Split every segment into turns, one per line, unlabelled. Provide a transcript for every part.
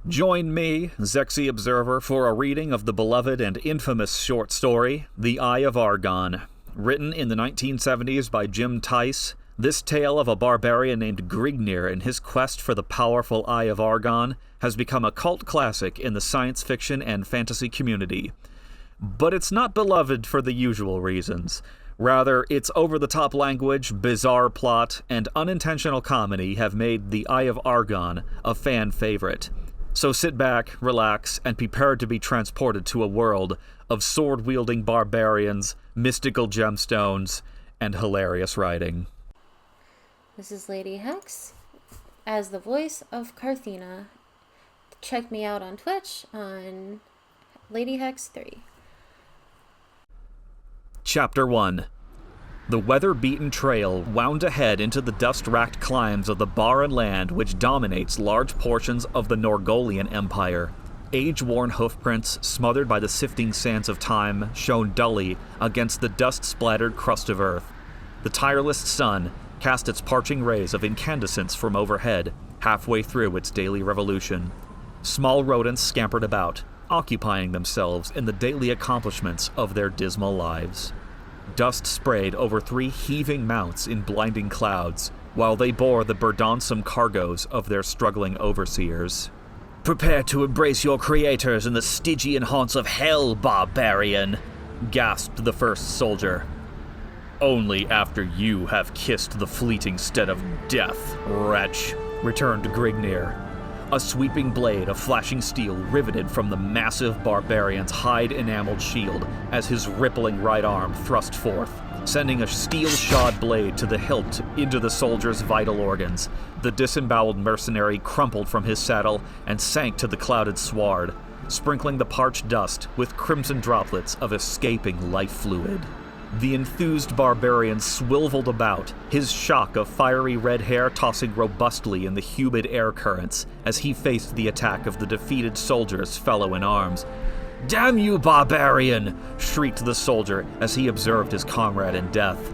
Join me, Zexy Observer, for a reading of the beloved and infamous short story, The Eye of Argon. Written in the 1970s by Jim Tice, this tale of a barbarian named Grignir and his quest for the powerful Eye of Argon has become a cult classic in the science fiction and fantasy community. But it's not beloved for the usual reasons. Rather, its over-the-top language, bizarre plot, and unintentional comedy have made The Eye of Argon a fan favorite. So sit back, relax, and prepare to be transported to a world of sword-wielding barbarians, mystical gemstones, and hilarious writing.
This is Lady Hex, as the voice of Carthena. Check me out on Twitch on Lady Hex 3.
Chapter 1. The weather-beaten trail wound ahead into the dust-racked climes of the barren land which dominates large portions of the Norgolian Empire. Age-worn hoofprints, smothered by the sifting sands of time, shone dully against the dust-splattered crust of earth. The tireless sun cast its parching rays of incandescence from overhead, halfway through its daily revolution. Small rodents scampered about, occupying themselves in the daily accomplishments of their dismal lives. Dust sprayed over 3 heaving mounts in blinding clouds, while they bore the burdensome cargoes of their struggling overseers. "Prepare to embrace your creators in the Stygian haunts of hell, barbarian!" gasped the first soldier. "Only after you have kissed the fleeting stead of death, wretch," returned Grignir. A sweeping blade of flashing steel riveted from the massive barbarian's hide-enameled shield as his rippling right arm thrust forth, sending a steel-shod blade to the hilt into the soldier's vital organs. The disemboweled mercenary crumpled from his saddle and sank to the clouded sward, sprinkling the parched dust with crimson droplets of escaping life fluid. The enthused barbarian swiveled about, his shock of fiery red hair tossing robustly in the humid air currents as he faced the attack of the defeated soldier's fellow in arms. "Damn you, barbarian!" shrieked the soldier as he observed his comrade in death.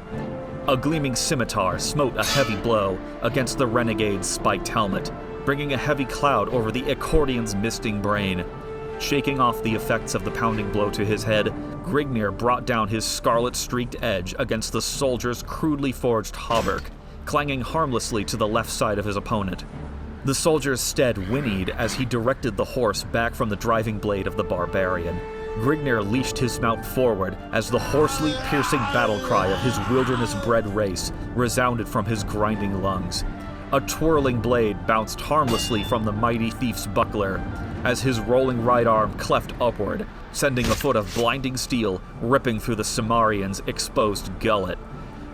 A gleaming scimitar smote a heavy blow against the renegade's spiked helmet, bringing a heavy cloud over the accordion's misting brain. Shaking off the effects of the pounding blow to his head, Grignir brought down his scarlet-streaked edge against the soldier's crudely forged hauberk, clanging harmlessly to the left side of his opponent. The soldier's stead whinnied as he directed the horse back from the driving blade of the barbarian. Grignir leashed his mount forward as the hoarsely piercing battle cry of his wilderness-bred race resounded from his grinding lungs. A twirling blade bounced harmlessly from the mighty thief's buckler as his rolling right arm cleft upward, sending a foot of blinding steel ripping through the Cimmerian's exposed gullet.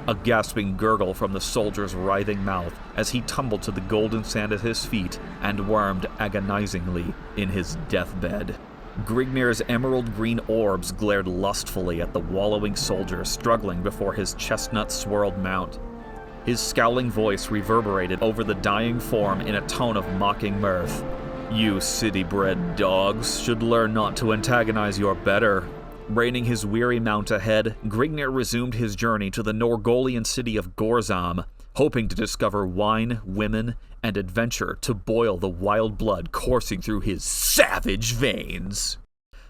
A gasping gurgle from the soldier's writhing mouth as he tumbled to the golden sand at his feet and wormed agonizingly in his deathbed. Grignir's emerald-green orbs glared lustfully at the wallowing soldier struggling before his chestnut-swirled mount. His scowling voice reverberated over the dying form in a tone of mocking mirth. "You city-bred dogs should learn not to antagonize your better." Reining his weary mount ahead, Grignir resumed his journey to the Norgolian city of Gorzam, hoping to discover wine, women, and adventure to boil the wild blood coursing through his savage veins.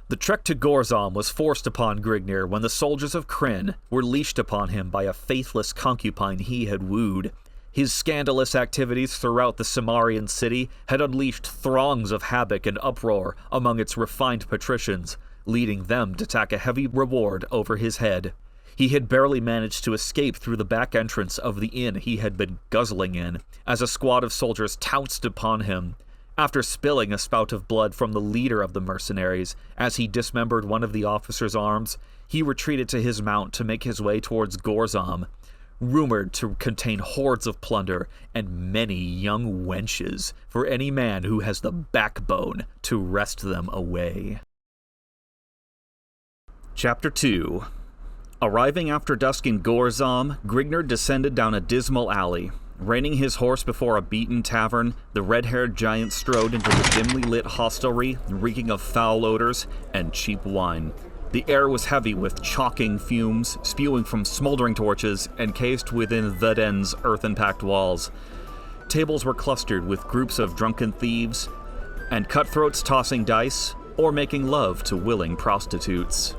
The trek to Gorzam was forced upon Grignir when the soldiers of Krynn were leashed upon him by a faithless concubine he had wooed. His scandalous activities throughout the Cimmerian city had unleashed throngs of havoc and uproar among its refined patricians, leading them to tack a heavy reward over his head. He had barely managed to escape through the back entrance of the inn he had been guzzling in, as a squad of soldiers pounced upon him. After spilling a spout of blood from the leader of the mercenaries as he dismembered one of the officer's arms, he retreated to his mount to make his way towards Gorzam, rumored to contain hordes of plunder and many young wenches for any man who has the backbone to wrest them away. Chapter 2. Arriving after dusk in Gorzam, Grignir descended down a dismal alley. Reining his horse before a beaten tavern, the red-haired giant strode into the dimly lit hostelry, reeking of foul odors and cheap wine. The air was heavy with chalking fumes, spewing from smoldering torches, encased within the den's earthen-packed walls. Tables were clustered with groups of drunken thieves, and cutthroats tossing dice or making love to willing prostitutes.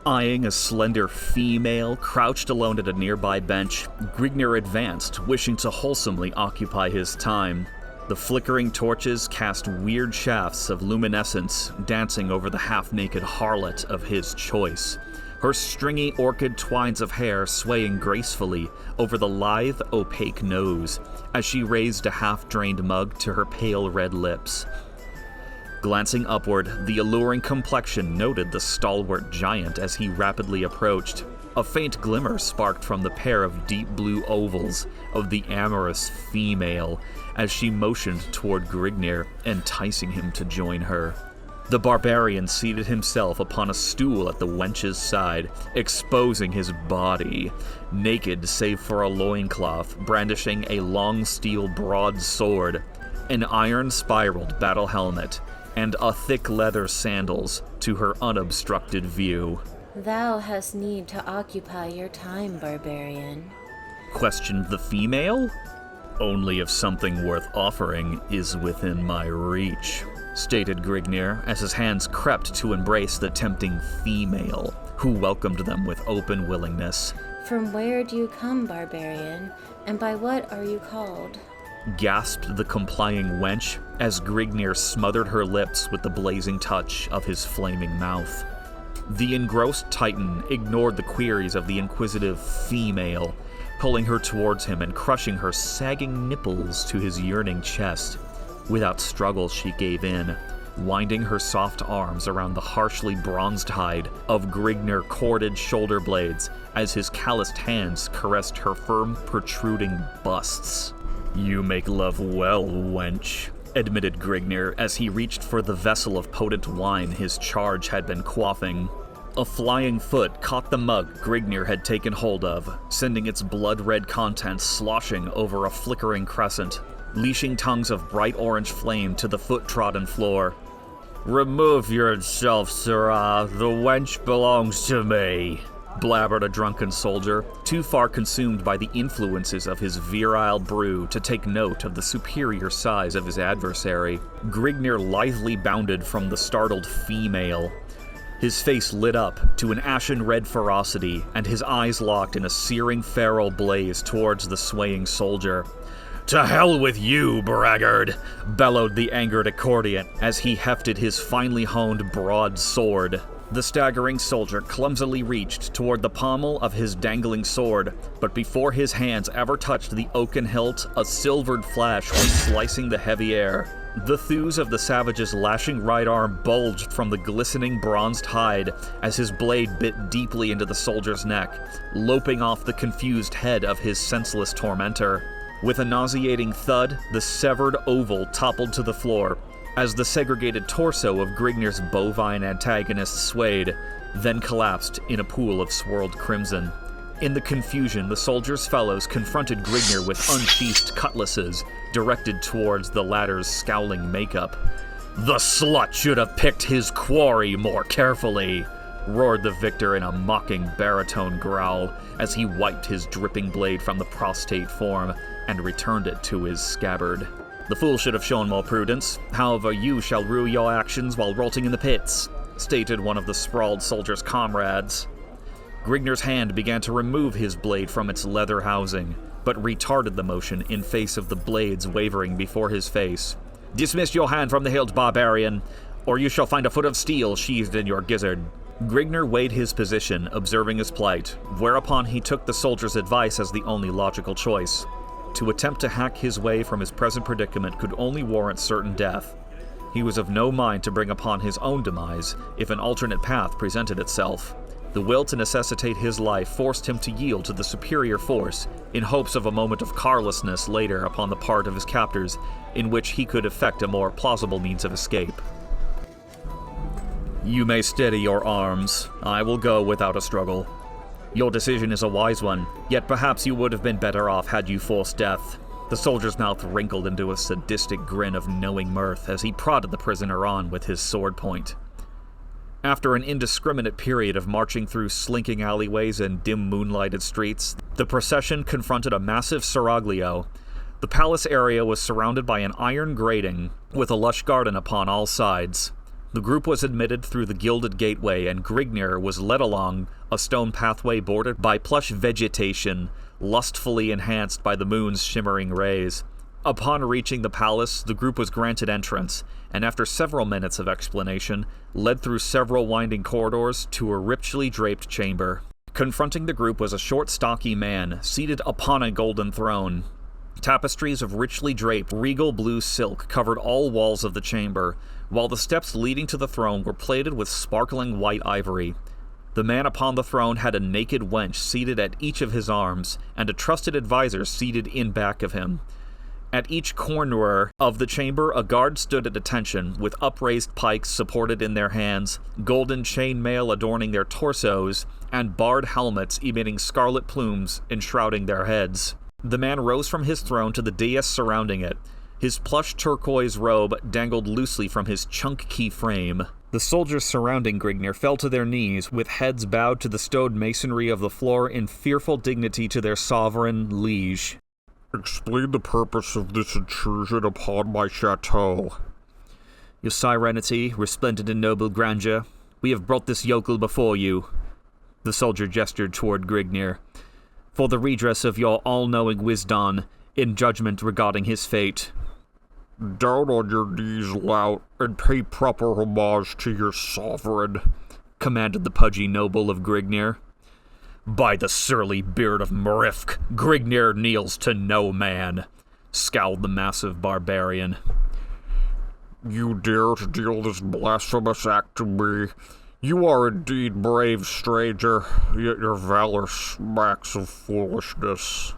Eyeing a slender female crouched alone at a nearby bench, Grignr advanced, wishing to wholesomely occupy his time. The flickering torches cast weird shafts of luminescence dancing over the half-naked harlot of his choice, her stringy orchid twines of hair swaying gracefully over the lithe, opaque nose as she raised a half-drained mug to her pale red lips. Glancing upward, the alluring complexion noted the stalwart giant as he rapidly approached. A faint glimmer sparked from the pair of deep blue ovals of the amorous female as she motioned toward Grignr, enticing him to join her. The barbarian seated himself upon a stool at the wench's side, exposing his body, naked save for a loincloth, brandishing a long steel broadsword, an iron-spiraled battle helmet, and a thick leather sandals to her unobstructed view.
Thou hast need to occupy your time, barbarian,
Questioned the female. Only if something worth offering is within my reach, stated Grignr as his hands crept to embrace the tempting female, who welcomed them with open willingness.
From where do you come, barbarian, and by what are you called?
Gasped the complying wench as Grignr smothered her lips with the blazing touch of his flaming mouth. The engrossed titan ignored the queries of the inquisitive female, pulling her towards him and crushing her sagging nipples to his yearning chest. Without struggle, she gave in, winding her soft arms around the harshly bronzed hide of Grignr corded shoulder blades as his calloused hands caressed her firm, protruding busts. You make love well, wench, admitted Grignr as he reached for the vessel of potent wine his charge had been quaffing. A flying foot caught the mug Grignr had taken hold of, sending its blood-red contents sloshing over a flickering crescent, leashing tongues of bright orange flame to the foot-trodden floor. Remove yourself, sirrah. The wench belongs to me, blabbered a drunken soldier, too far consumed by the influences of his virile brew to take note of the superior size of his adversary. Grignr lithely bounded from the startled female. His face lit up to an ashen-red ferocity, and his eyes locked in a searing feral blaze towards the swaying soldier. To hell with you, braggart! Bellowed the angered accordion as he hefted his finely honed broadsword. The staggering soldier clumsily reached toward the pommel of his dangling sword, but before his hands ever touched the oaken hilt, a silvered flash was slicing the heavy air. The thews of the savage's lashing right arm bulged from the glistening bronzed hide as his blade bit deeply into the soldier's neck, loping off the confused head of his senseless tormentor. With a nauseating thud, the severed oval toppled to the floor as the segregated torso of Grignr's bovine antagonist swayed, then collapsed in a pool of swirled crimson. In the confusion, the soldier's fellows confronted Grignr with unsheathed cutlasses directed towards the latter's scowling makeup. The slut should have picked his quarry more carefully, roared the victor in a mocking baritone growl as he wiped his dripping blade from the prostrate form and returned it to his scabbard. The fool should have shown more prudence. However, you shall rue your actions while rotting in the pits, stated one of the sprawled soldier's comrades. Grignr's hand began to remove his blade from its leather housing, but retarded the motion in face of the blades wavering before his face. Dismiss your hand from the hilt, barbarian, or you shall find a foot of steel sheathed in your gizzard. Grignr weighed his position, observing his plight, whereupon he took the soldier's advice as the only logical choice. To attempt to hack his way from his present predicament could only warrant certain death. He was of no mind to bring upon his own demise if an alternate path presented itself. The will to necessitate his life forced him to yield to the superior force in hopes of a moment of carlessness later upon the part of his captors in which he could effect a more plausible means of escape. You may steady your arms. I will go without a struggle. Your decision is a wise one, yet perhaps you would have been better off had you forced death. The soldier's mouth wrinkled into a sadistic grin of knowing mirth as he prodded the prisoner on with his sword point. After an indiscriminate period of marching through slinking alleyways and dim moonlighted streets, the procession confronted a massive seraglio. The The palace area was surrounded by an iron grating with a lush garden upon all sides. The group was admitted through the gilded gateway, and Grignir was led along a stone pathway bordered by plush vegetation, lustfully enhanced by the moon's shimmering rays. Upon reaching the palace, the group was granted entrance, and after several minutes of explanation, led through several winding corridors to a richly draped chamber. Confronting the group was a short, stocky man, seated upon a golden throne. Tapestries of richly draped, regal blue silk covered all walls of the chamber, while the steps leading to the throne were plated with sparkling white ivory. The man upon the throne had a naked wench seated at each of his arms, and a trusted advisor seated in back of him. At each corner of the chamber, a guard stood at attention, with upraised pikes supported in their hands, golden chainmail adorning their torsos, and barred helmets emitting scarlet plumes enshrouding their heads. The man rose from his throne to the dais surrounding it. His plush turquoise robe dangled loosely from his chunky frame. The soldiers surrounding Grignir fell to their knees, with heads bowed to the stone masonry of the floor in fearful dignity to their sovereign liege.
Explain the purpose of this intrusion upon my chateau.
Your Serenity, resplendent in noble grandeur, we have brought this yokel before you. The soldier gestured toward Grignir. For the redress of your all-knowing wisdom in judgment regarding his fate.
Down on your knees, lout, and pay proper homage to your sovereign,
commanded the pudgy noble of Grignir. By the surly beard of Marifk, Grignir kneels to no man, scowled the massive barbarian.
You dare to deal this blasphemous act to me? You are indeed brave, stranger, yet your valor smacks of foolishness.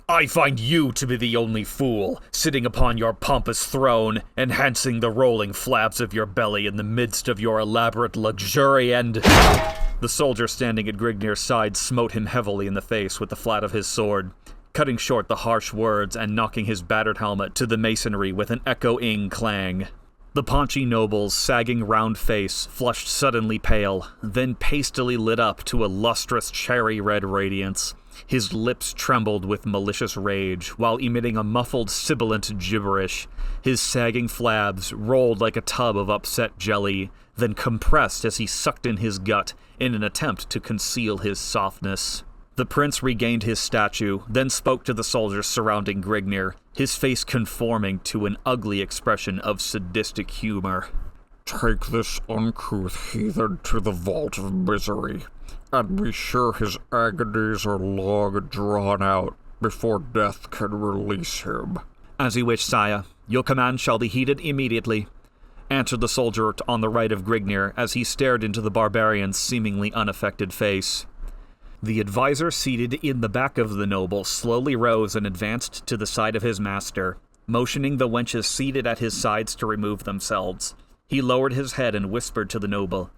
I find you to be the only fool, sitting upon your pompous throne, enhancing the rolling flaps of your belly in the midst of your elaborate luxury and... The soldier standing at Grignir's side smote him heavily in the face with the flat of his sword, cutting short the harsh words and knocking his battered helmet to the masonry with an echoing clang. The paunchy noble's sagging round face flushed suddenly pale, then pastily lit up to a lustrous cherry-red radiance. His lips trembled with malicious rage, while emitting a muffled, sibilant gibberish. His sagging flabs rolled like a tub of upset jelly, then compressed as he sucked in his gut in an attempt to conceal his softness. The prince regained his statue, then spoke to the soldiers surrounding Grignir, his face conforming to an ugly expression of sadistic humor.
Take this uncouth heathen to the vault of misery, and be sure his agonies are long drawn out before death can release him.
As you wish, sire. Your command shall be heeded immediately, answered the soldier on the right of Grignir as he stared into the barbarian's seemingly unaffected face. The advisor seated in the back of the noble slowly rose and advanced to the side of his master, motioning the wenches seated at his sides to remove themselves. He lowered his head and whispered to the noble,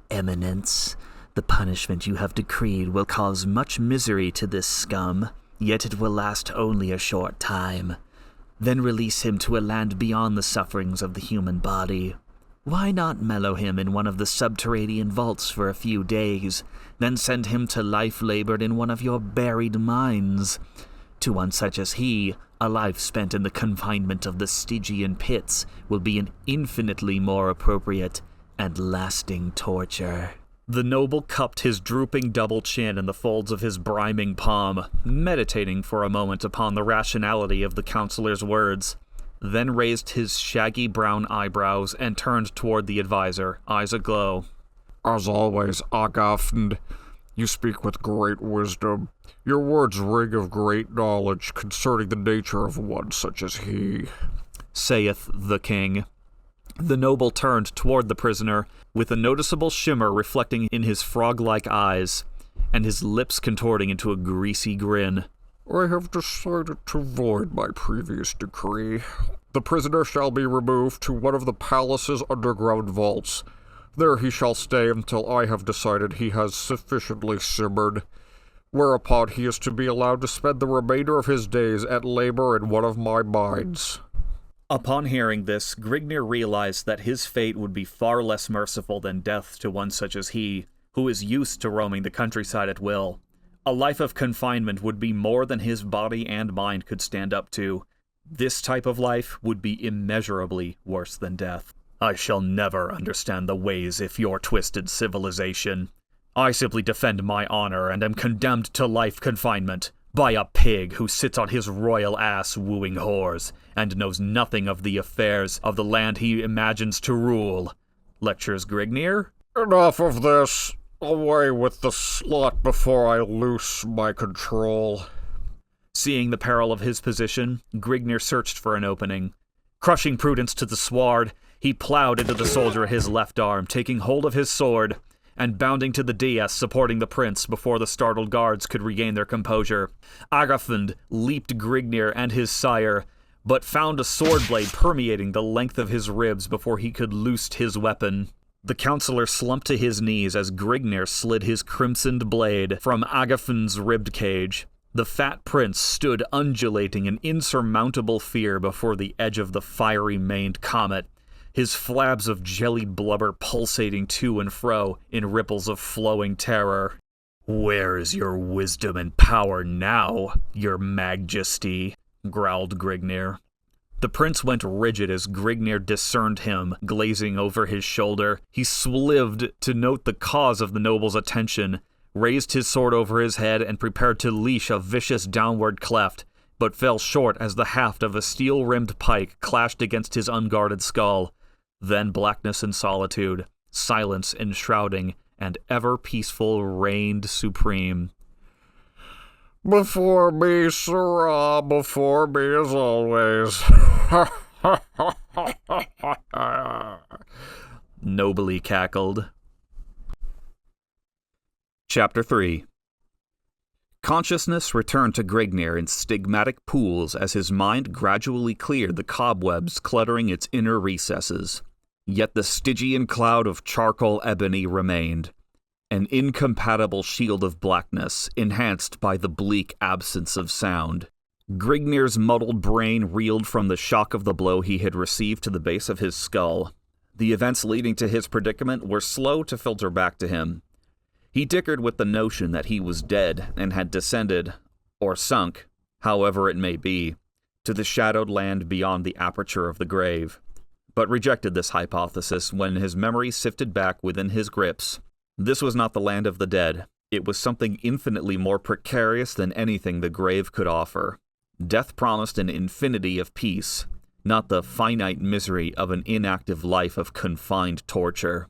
Eminence, the punishment you have decreed will cause much misery to this scum, yet it will last only a short time. Then release him to a land beyond the sufferings of the human body. Why not mellow him in one of the subterranean vaults for a few days, then send him to life labored in one of your buried mines? To one such as he, a life spent in the confinement of the Stygian pits will be an infinitely more appropriate and lasting torture.
The noble cupped his drooping double chin in the folds of his briming palm, meditating for a moment upon the rationality of the counselor's words, then raised his shaggy brown eyebrows and turned toward the advisor, eyes aglow.
As always, Agafnd, you speak with great wisdom. Your words ring of great knowledge concerning the nature of one such as he,
saith the king. The noble turned toward the prisoner, with a noticeable shimmer reflecting in his frog-like eyes, and his lips contorting into a greasy grin.
I have decided to void my previous decree. The prisoner shall be removed to one of the palace's underground vaults. There he shall stay until I have decided he has sufficiently simmered, whereupon he is to be allowed to spend the remainder of his days at labor in one of my mines.
Upon hearing this, Grignir realized that his fate would be far less merciful than death to one such as he, who is used to roaming the countryside at will. A life of confinement would be more than his body and mind could stand up to. This type of life would be immeasurably worse than death. I shall never understand the ways of your twisted civilization. I simply defend my honor and am condemned to life confinement by a pig who sits on his royal ass wooing whores and knows nothing of the affairs of the land he imagines to rule. Lectures Grignir?
Enough of this. Away with the slut before I loose my control.
Seeing the peril of his position, Grignir searched for an opening. Crushing Prudence to the sward, he plowed into the soldier at his left arm, taking hold of his sword, and bounding to the dais supporting the prince before the startled guards could regain their composure. Agafund leaped Grignir and his sire, but found a sword blade permeating the length of his ribs before he could loose his weapon. The counselor slumped to his knees as Grignir slid his crimsoned blade from Agafund's ribbed cage. The fat prince stood undulating in insurmountable fear before the edge of the fiery-maned comet, his flabs of jellied blubber pulsating to and fro in ripples of flowing terror. "Where is your wisdom and power now, your majesty?" growled Grignir. The prince went rigid as Grignir discerned him, glazing over his shoulder. He slived to note the cause of the noble's attention, raised his sword over his head, and prepared to leash a vicious downward cleft, but fell short as the haft of a steel-rimmed pike clashed against his unguarded skull. Then blackness and solitude, silence enshrouding, and ever peaceful reigned supreme.
Before me, sirrah, before me as always.
Nobly cackled. Chapter 3. Consciousness returned to Grignir in stigmatic pools as his mind gradually cleared the cobwebs cluttering its inner recesses. Yet the Stygian cloud of charcoal ebony remained, an incompatible shield of blackness enhanced by the bleak absence of sound. Grignir's muddled brain reeled from the shock of the blow he had received to the base of his skull. The events leading to his predicament were slow to filter back to him. He dickered with the notion that he was dead and had descended, or sunk, however it may be, to the shadowed land beyond the aperture of the grave, but rejected this hypothesis when his memory sifted back within his grips. This was not the land of the dead. It was something infinitely more precarious than anything the grave could offer. Death promised an infinity of peace, not the finite misery of an inactive life of confined torture.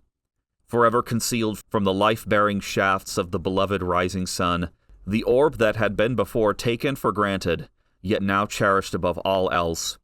Forever concealed from the life-bearing shafts of the beloved rising sun, the orb that had been before taken for granted, yet now cherished above all else,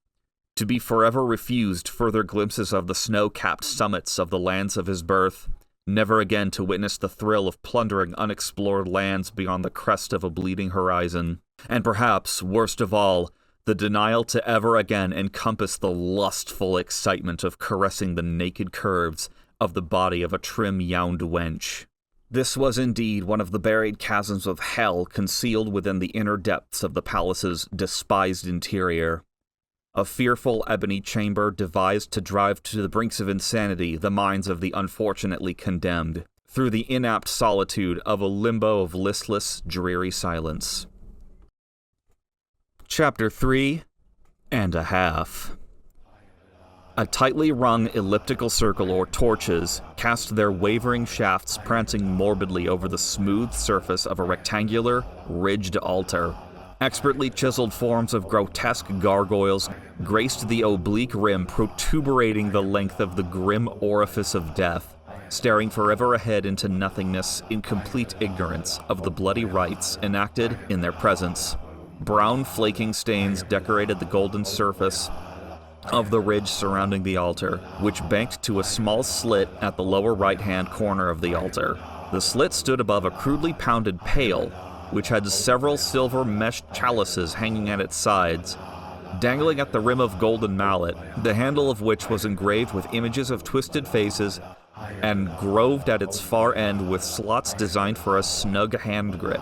to be forever refused further glimpses of the snow-capped summits of the lands of his birth, never again to witness the thrill of plundering unexplored lands beyond the crest of a bleeding horizon, and perhaps, worst of all, the denial to ever again encompass the lustful excitement of caressing the naked curves of the body of a trim yound wench. This was indeed one of the buried chasms of hell concealed within the inner depths of the palace's despised interior. A fearful ebony chamber devised to drive to the brinks of insanity the minds of the unfortunately condemned, through the inapt solitude of a limbo of listless, dreary silence. Chapter 3.5. A tightly wrung elliptical circle or torches cast their wavering shafts prancing morbidly over the smooth surface of a rectangular, ridged altar. Expertly chiseled forms of grotesque gargoyles graced the oblique rim protuberating the length of the grim orifice of death, staring forever ahead into nothingness in complete ignorance of the bloody rites enacted in their presence. Brown flaking stains decorated the golden surface of the ridge surrounding the altar, which banked to a small slit at the lower right-hand corner of the altar. The slit stood above a crudely pounded pail, which had several silver meshed chalices hanging at its sides. Dangling at the rim of golden mallet, the handle of which was engraved with images of twisted faces and groved at its far end with slots designed for a snug hand grip.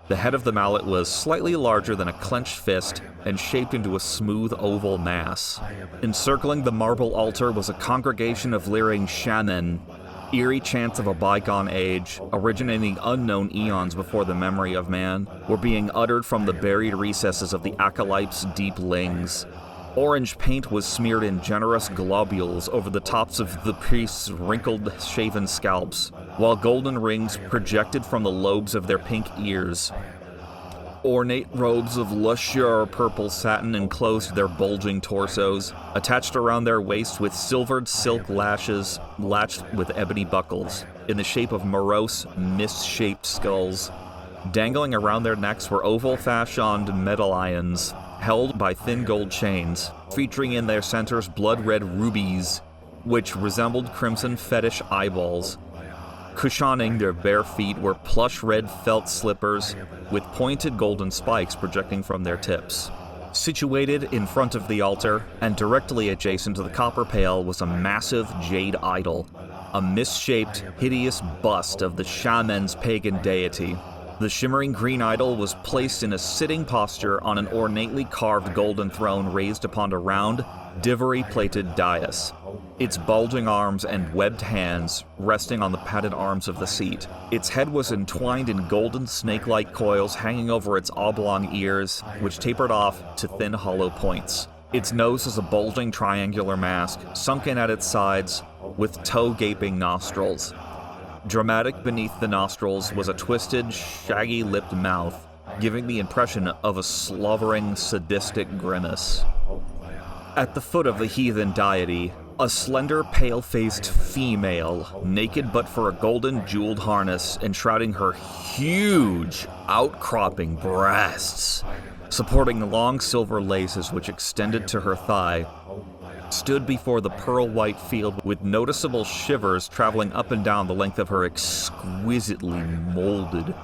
The head of the mallet was slightly larger than a clenched fist and shaped into a smooth oval mass. Encircling the marble altar was a congregation of leering shaman, Eerie chants of a bygone age, originating unknown eons before the memory of man, were being uttered from the buried recesses of the acolyte's deep lings. Orange paint was smeared in generous globules over the tops of the priests' wrinkled, shaven scalps, while golden rings projected from the lobes of their pink ears. Ornate robes of luster purple satin enclosed their bulging torsos, attached around their waists with silvered silk lashes latched with ebony buckles, in the shape of morose, mist-shaped skulls. Dangling around their necks were oval-fashioned medallions, held by thin gold chains, featuring in their centers blood-red rubies, which resembled crimson fetish eyeballs. Cushioning their bare feet were plush red felt slippers with pointed golden spikes projecting from their tips. Situated in front of the altar and directly adjacent to the copper pail was a massive jade idol, a misshaped, hideous bust of the shaman's pagan deity. The shimmering green idol was placed in a sitting posture on an ornately carved golden throne raised upon a round, ivory-plated dais, its bulging arms and webbed hands resting on the padded arms of the seat. Its head was entwined in golden snake-like coils hanging over its oblong ears, which tapered off to thin hollow points. Its nose is a bulging triangular mask, sunken at its sides, with toe-gaping nostrils. Dramatic beneath the nostrils was a twisted, shaggy-lipped mouth, giving the impression of a slobbering, sadistic grimace. At the foot of the heathen deity, a slender, pale-faced female, naked but for a golden jeweled harness enshrouding her huge, outcropping breasts, supporting long silver laces which extended to her thigh, stood before the pearl-white field with noticeable shivers traveling up and down the length of her exquisitely molded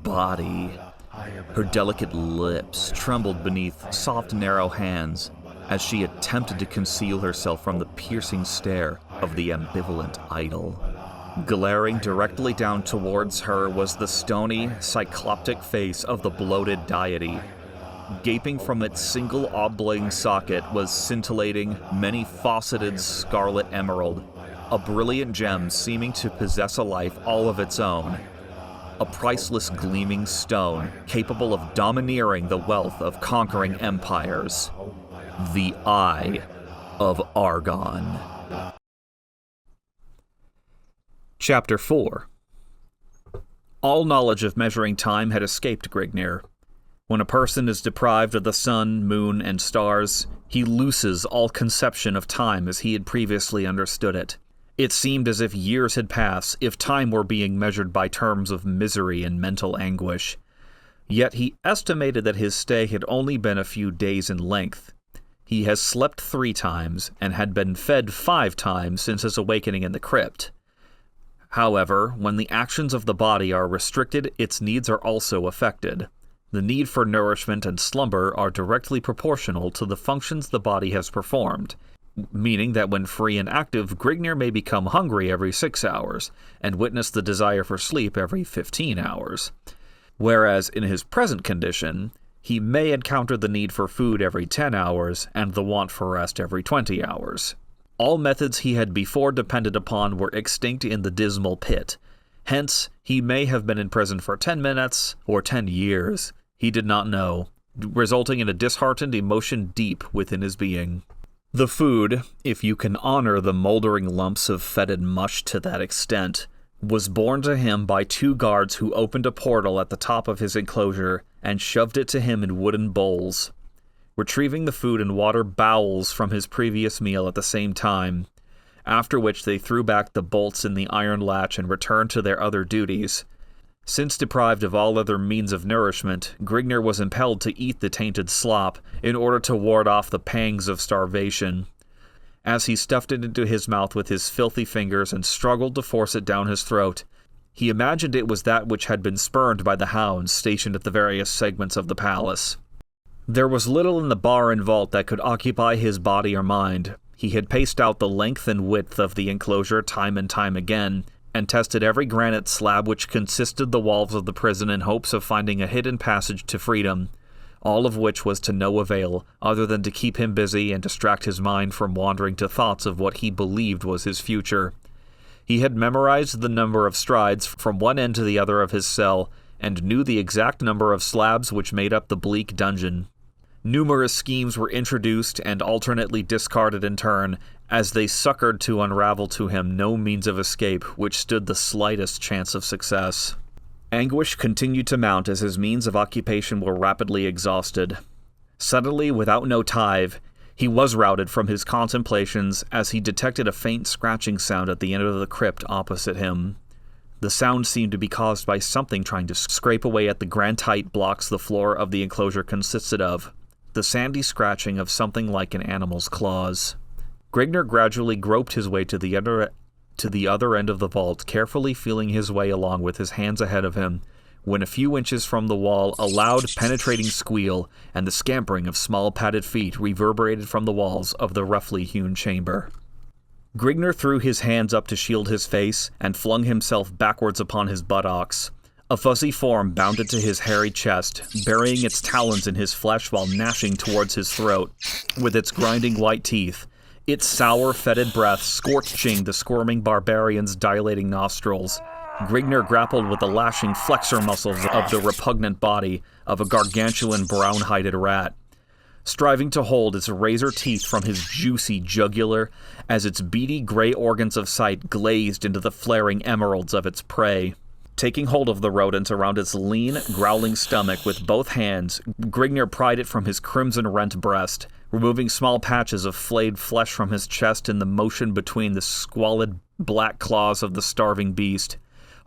body. Her delicate lips trembled beneath soft, narrow hands as she attempted to conceal herself from the piercing stare of the ambivalent idol. Glaring directly down towards her was the stony, cycloptic face of the bloated deity. Gaping from its single oblong socket was scintillating, many-faceted scarlet emerald, a brilliant gem seeming to possess a life all of its own. A priceless gleaming stone capable of domineering the wealth of conquering empires. The Eye of Argon. Chapter 4. All knowledge of measuring time had escaped Grignir. When a person is deprived of the sun, moon, and stars, he loses all conception of time as he had previously understood it. It seemed as if years had passed, if time were being measured by terms of misery and mental anguish. Yet he estimated that his stay had only been a few days in length. He has slept 3 times, and had been fed 5 times since his awakening in the crypt. However, when the actions of the body are restricted, its needs are also affected. The need for nourishment and slumber are directly proportional to the functions the body has performed, meaning that when free and active, Grignir may become hungry every 6 hours, and witness the desire for sleep every 15 hours. Whereas in his present condition, he may encounter the need for food every 10 hours, and the want for rest every 20 hours. All methods he had before depended upon were extinct in the dismal pit. Hence, he may have been in prison for 10 minutes, or 10 years. He did not know, resulting in a disheartened emotion deep within his being. The food, if you can honor the moldering lumps of fetid mush to that extent, was borne to him by 2 guards who opened a portal at the top of his enclosure and shoved it to him in wooden bowls, retrieving the food and water bowels from his previous meal at the same time, after which they threw back the bolts in the iron latch and returned to their other duties. Since deprived of all other means of nourishment, Grignir was impelled to eat the tainted slop in order to ward off the pangs of starvation. As he stuffed it into his mouth with his filthy fingers and struggled to force it down his throat, he imagined it was that which had been spurned by the hounds stationed at the various segments of the palace. There was little in the bar and vault that could occupy his body or mind. He had paced out the length and width of the enclosure time and time again, and tested every granite slab which consisted the walls of the prison in hopes of finding a hidden passage to freedom, all of which was to no avail other than to keep him busy and distract his mind from wandering to thoughts of what he believed was his future. He had memorized the number of strides from one end to the other of his cell, and knew the exact number of slabs which made up the bleak dungeon. Numerous schemes were introduced and alternately discarded in turn, as they succored to unravel to him no means of escape which stood the slightest chance of success. Anguish continued to mount as his means of occupation were rapidly exhausted. Suddenly, without notive, he was routed from his contemplations as he detected a faint scratching sound at the end of the crypt opposite him. The sound seemed to be caused by something trying to scrape away at the granite blocks the floor of the enclosure consisted of, the sandy scratching of something like an animal's claws. Grigner gradually groped his way to the other end of the vault, carefully feeling his way along with his hands ahead of him, when a few inches from the wall a loud, penetrating squeal and the scampering of small padded feet reverberated from the walls of the roughly hewn chamber. Grigner threw his hands up to shield his face and flung himself backwards upon his buttocks. A fuzzy form bounded to his hairy chest, burying its talons in his flesh while gnashing towards his throat with its grinding white teeth, its sour, fetid breath scorching the squirming barbarian's dilating nostrils. Grigner grappled with the lashing flexor muscles of the repugnant body of a gargantuan brown-hided rat, striving to hold its razor teeth from his juicy jugular as its beady gray organs of sight glazed into the flaring emeralds of its prey. Taking hold of the rodent around its lean, growling stomach with both hands, Grigner pried it from his crimson-rent breast, removing small patches of flayed flesh from his chest in the motion between the squalid black claws of the starving beast.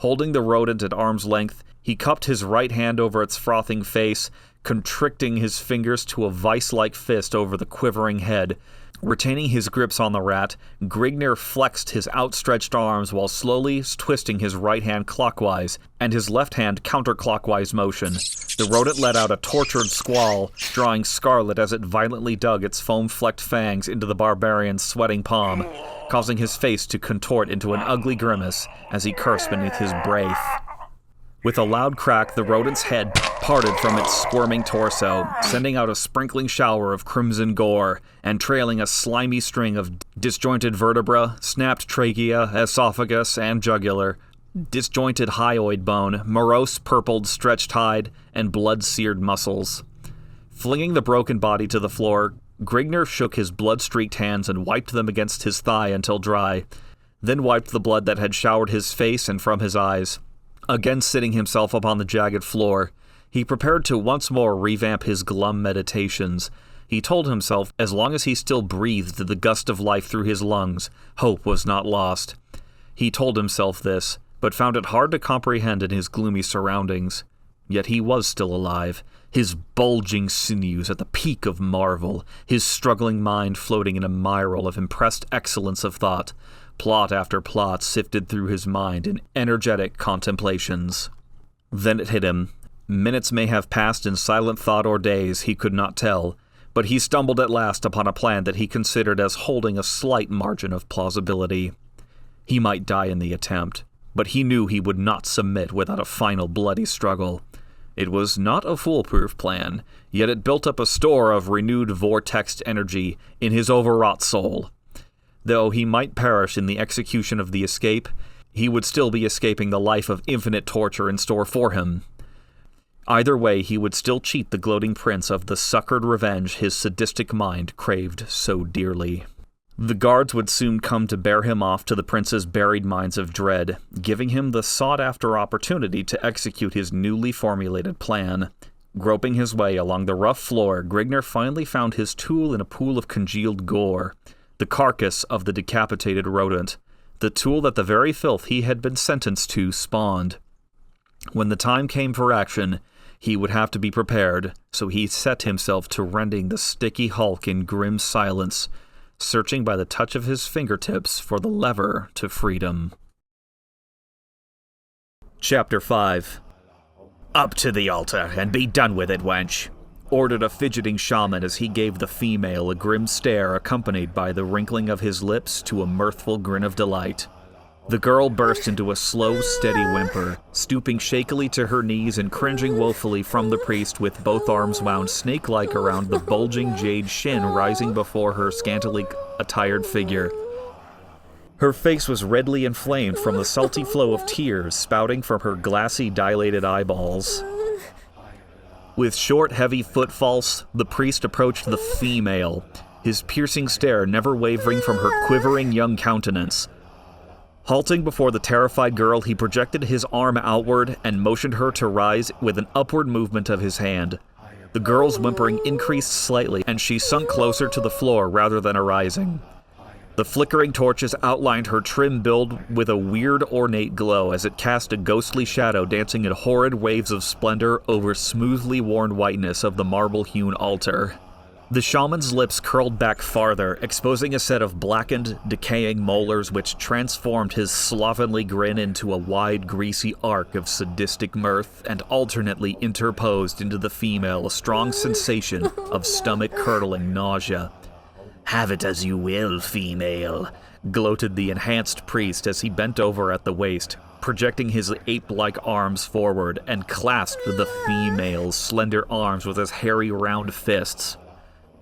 Holding the rodent at arm's length, he cupped his right hand over its frothing face, constricting his fingers to a vice-like fist over the quivering head. Retaining his grips on the rat, Grigner flexed his outstretched arms while slowly twisting his right hand clockwise and his left hand counterclockwise motion. The rodent let out a tortured squall, drawing scarlet as it violently dug its foam-flecked fangs into the barbarian's sweating palm, causing his face to contort into an ugly grimace as he cursed beneath his breath. With a loud crack, the rodent's head parted from its squirming torso, sending out a sprinkling shower of crimson gore, and trailing a slimy string of disjointed vertebra, snapped trachea, esophagus, and jugular, disjointed hyoid bone, morose purpled stretched hide, and blood-seared muscles. Flinging the broken body to the floor, Grigner shook his blood-streaked hands and wiped them against his thigh until dry, then wiped the blood that had showered his face and from his eyes. Again sitting himself upon the jagged floor, he prepared to once more revamp his glum meditations. He told himself, as long as he still breathed the gust of life through his lungs, hope was not lost. He told himself this, but found it hard to comprehend in his gloomy surroundings. Yet he was still alive, his bulging sinews at the peak of marvel, his struggling mind floating in a miral of impressed excellence of thought. Plot after plot sifted through his mind in energetic contemplations. Then it hit him. Minutes may have passed in silent thought or days, he could not tell, but he stumbled at last upon a plan that he considered as holding a slight margin of plausibility. He might die in the attempt, but he knew he would not submit without a final bloody struggle. It was not a foolproof plan, yet it built up a store of renewed vortexed energy in his overwrought soul. Though he might perish in the execution of the escape, he would still be escaping the life of infinite torture in store for him. Either way, he would still cheat the gloating prince of the succored revenge his sadistic mind craved so dearly. The guards would soon come to bear him off to the prince's buried mines of dread, giving him the sought-after opportunity to execute his newly formulated plan. Groping his way along the rough floor, Grigner finally found his tool in a pool of congealed gore. The carcass of the decapitated rodent, the tool that the very filth he had been sentenced to spawned. When the time came for action, he would have to be prepared, so he set himself to rending the sticky hulk in grim silence, searching by the touch of his fingertips for the lever to freedom. Chapter 5. "Up to the altar, and be done with it, wench," ordered a fidgeting shaman as he gave the female a grim stare accompanied by the wrinkling of his lips to a mirthful grin of delight. The girl burst into a slow, steady whimper, stooping shakily to her knees and cringing woefully from the priest with both arms wound snake-like around the bulging jade shin rising before her scantily attired figure. Her face was redly inflamed from the salty flow of tears spouting from her glassy, dilated eyeballs. With short, heavy footfalls, the priest approached the female, his piercing stare never wavering from her quivering young countenance. Halting before the terrified girl, he projected his arm outward and motioned her to rise with an upward movement of his hand. The girl's whimpering increased slightly, and she sunk closer to the floor rather than arising. The flickering torches outlined her trim build with a weird, ornate glow as it cast a ghostly shadow dancing in horrid waves of splendor over smoothly worn whiteness of the marble-hewn altar. The shaman's lips curled back farther, exposing a set of blackened, decaying molars which transformed his slovenly grin into a wide, greasy arc of sadistic mirth and alternately interposed into the female a strong sensation of stomach-curdling nausea.
"Have it as you will, female,"
gloated the enhanced priest as he bent over at the waist, projecting his ape-like arms forward and clasped the female's slender arms with his hairy round fists.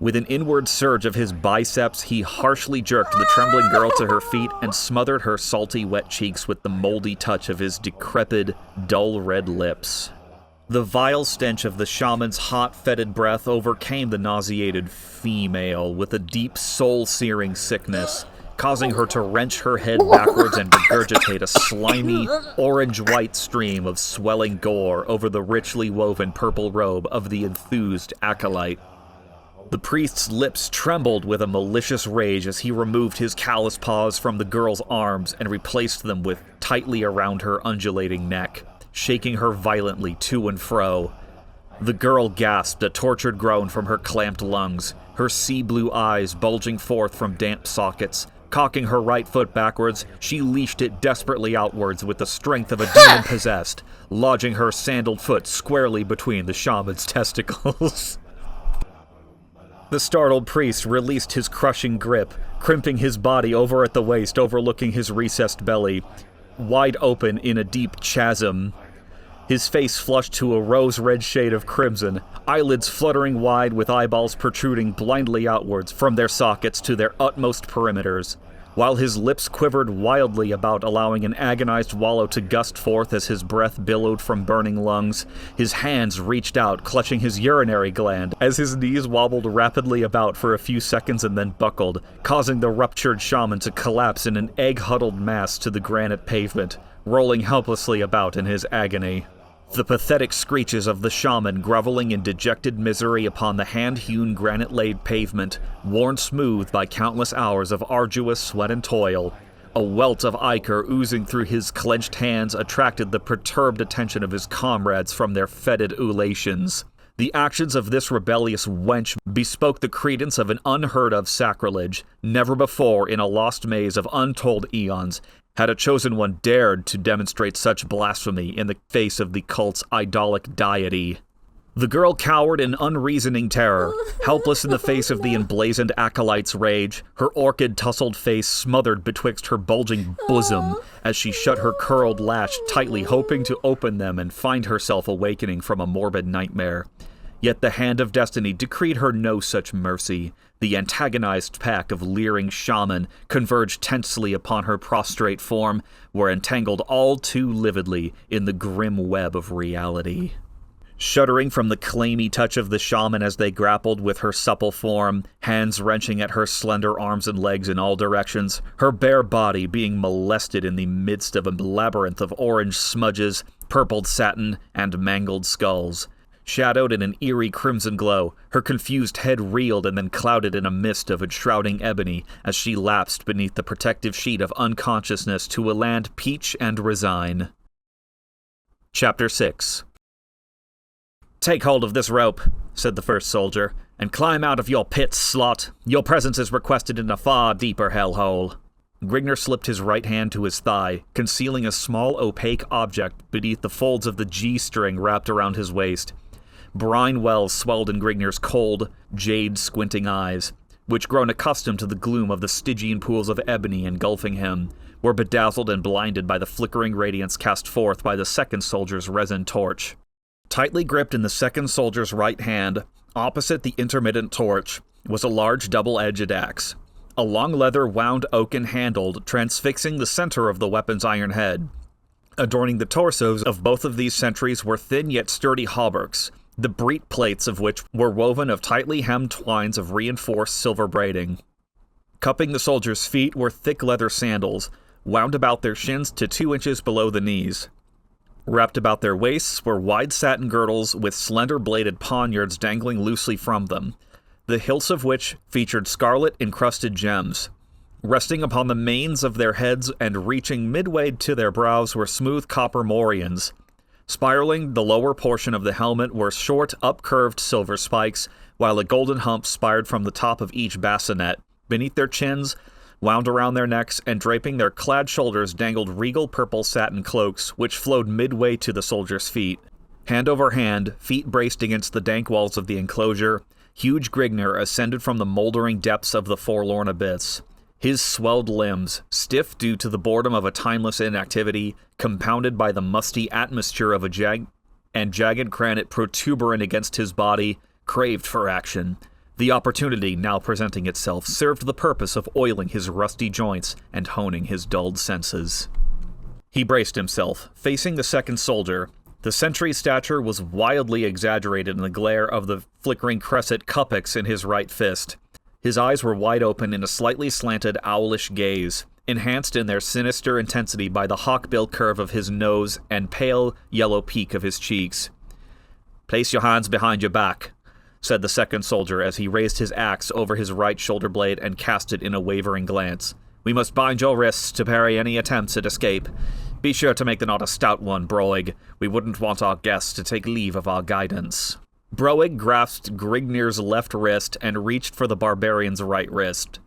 With an inward surge of his biceps, he harshly jerked the trembling girl to her feet and smothered her salty, wet cheeks with the moldy touch of his decrepit, dull red lips. The vile stench of the shaman's hot, fetid breath overcame the nauseated female with a deep, soul-searing sickness, causing her to wrench her head backwards and regurgitate a slimy, orange-white stream of swelling gore over the richly woven purple robe of the enthused acolyte. The priest's lips trembled with a malicious rage as he removed his callous paws from the girl's arms and replaced them with tightly around her undulating neck, shaking her violently to and fro. The girl gasped a tortured groan from her clamped lungs, her sea-blue eyes bulging forth from damp sockets. Cocking her right foot backwards, she leashed it desperately outwards with the strength of a demon possessed, lodging her sandaled foot squarely between the shaman's testicles. The startled priest released his crushing grip, crimping his body over at the waist, overlooking his recessed belly, wide open in a deep chasm. His face flushed to a rose-red shade of crimson, eyelids fluttering wide with eyeballs protruding blindly outwards from their sockets to their utmost perimeters, while his lips quivered wildly about, allowing an agonized wallow to gust forth as his breath billowed from burning lungs. His hands reached out, clutching his urinary gland, as his knees wobbled rapidly about for a few seconds and then buckled, causing the ruptured shaman to collapse in an egg-huddled mass to the granite pavement, rolling helplessly about in his agony. The pathetic screeches of the shaman groveling in dejected misery upon the hand-hewn granite-laid pavement, worn smooth by countless hours of arduous sweat and toil. A welt of ichor oozing through his clenched hands attracted the perturbed attention of his comrades from their fetid ulations. The actions of this rebellious wench bespoke the credence of an unheard-of sacrilege. Never before, in a lost maze of untold eons, had a chosen one dared to demonstrate such blasphemy in the face of the cult's idolic deity. The girl cowered in unreasoning terror, helpless in the face of the emblazoned acolyte's rage, her orchid tousled face smothered betwixt her bulging bosom as she shut her curled lash tightly, hoping to open them and find herself awakening from a morbid nightmare. Yet the hand of destiny decreed her no such mercy. The antagonized pack of leering shaman converged tensely upon her prostrate form, were entangled all too lividly in the grim web of reality. Shuddering from the clammy touch of the shaman as they grappled with her supple form, hands wrenching at her slender arms and legs in all directions, her bare body being molested in the midst of a labyrinth of orange smudges, purpled satin, and mangled skulls. Shadowed in an eerie crimson glow, her confused head reeled and then clouded in a mist of enshrouding ebony as she lapsed beneath the protective sheet of unconsciousness to a land peach and resign. Chapter 6. "Take hold of this rope," said the first soldier, "and climb out of your pit, slut. Your presence is requested in a far deeper hellhole." Grigner slipped his right hand to his thigh, concealing a small opaque object beneath the folds of the G-string wrapped around his waist. Brine wells swelled in Grigner's cold, jade-squinting eyes, which, grown accustomed to the gloom of the Stygian pools of ebony engulfing him, were bedazzled and blinded by the flickering radiance cast forth by the second soldier's resin torch. Tightly gripped in the second soldier's right hand, opposite the intermittent torch, was a large double-edged axe. a long leather wound oaken handle transfixing the center of the weapon's iron head. Adorning the torsos of both of these sentries were thin yet sturdy hauberks, the breastplates of which were woven of tightly hemmed twines of reinforced silver braiding. Cupping the soldiers' feet were thick leather sandals, wound about their shins to 2 inches below the knees. Wrapped about their waists were wide satin girdles with slender-bladed poniards dangling loosely from them, the hilts of which featured scarlet-encrusted gems. Resting upon the manes of their heads and reaching midway to their brows were smooth copper morions. Spiraling the lower portion of the helmet were short, up-curved silver spikes, while a golden hump spired from the top of each bassinet. Beneath their chins, wound around their necks, and draping their clad shoulders dangled regal purple satin cloaks, which flowed midway to the soldiers' feet. Hand over hand, feet braced against the dank walls of the enclosure, huge Grignr ascended from the moldering depths of the forlorn abyss. His swelled limbs, stiff due to the boredom of a timeless inactivity, compounded by the musty atmosphere of a jagged granite protuberant against his body, craved for action. The opportunity now presenting itself served the purpose of oiling his rusty joints and honing his dulled senses. He braced himself, facing the second soldier. The sentry's stature was wildly exaggerated in the glare of the flickering crescent cuppix in his right fist. His eyes were wide open in a slightly slanted, owlish gaze, enhanced in their sinister intensity by the hawkbill curve of his nose and pale yellow peak of his cheeks. "Place your hands behind your back," said the second soldier as he raised his axe over his right shoulder blade and cast it in a wavering glance. "We must bind your wrists to parry any attempts at escape. Be sure to make the knot a stout one, Broig. We wouldn't want our guests to take leave of our guidance." Broig grasped Grignr's left wrist and reached for the barbarian's right wrist.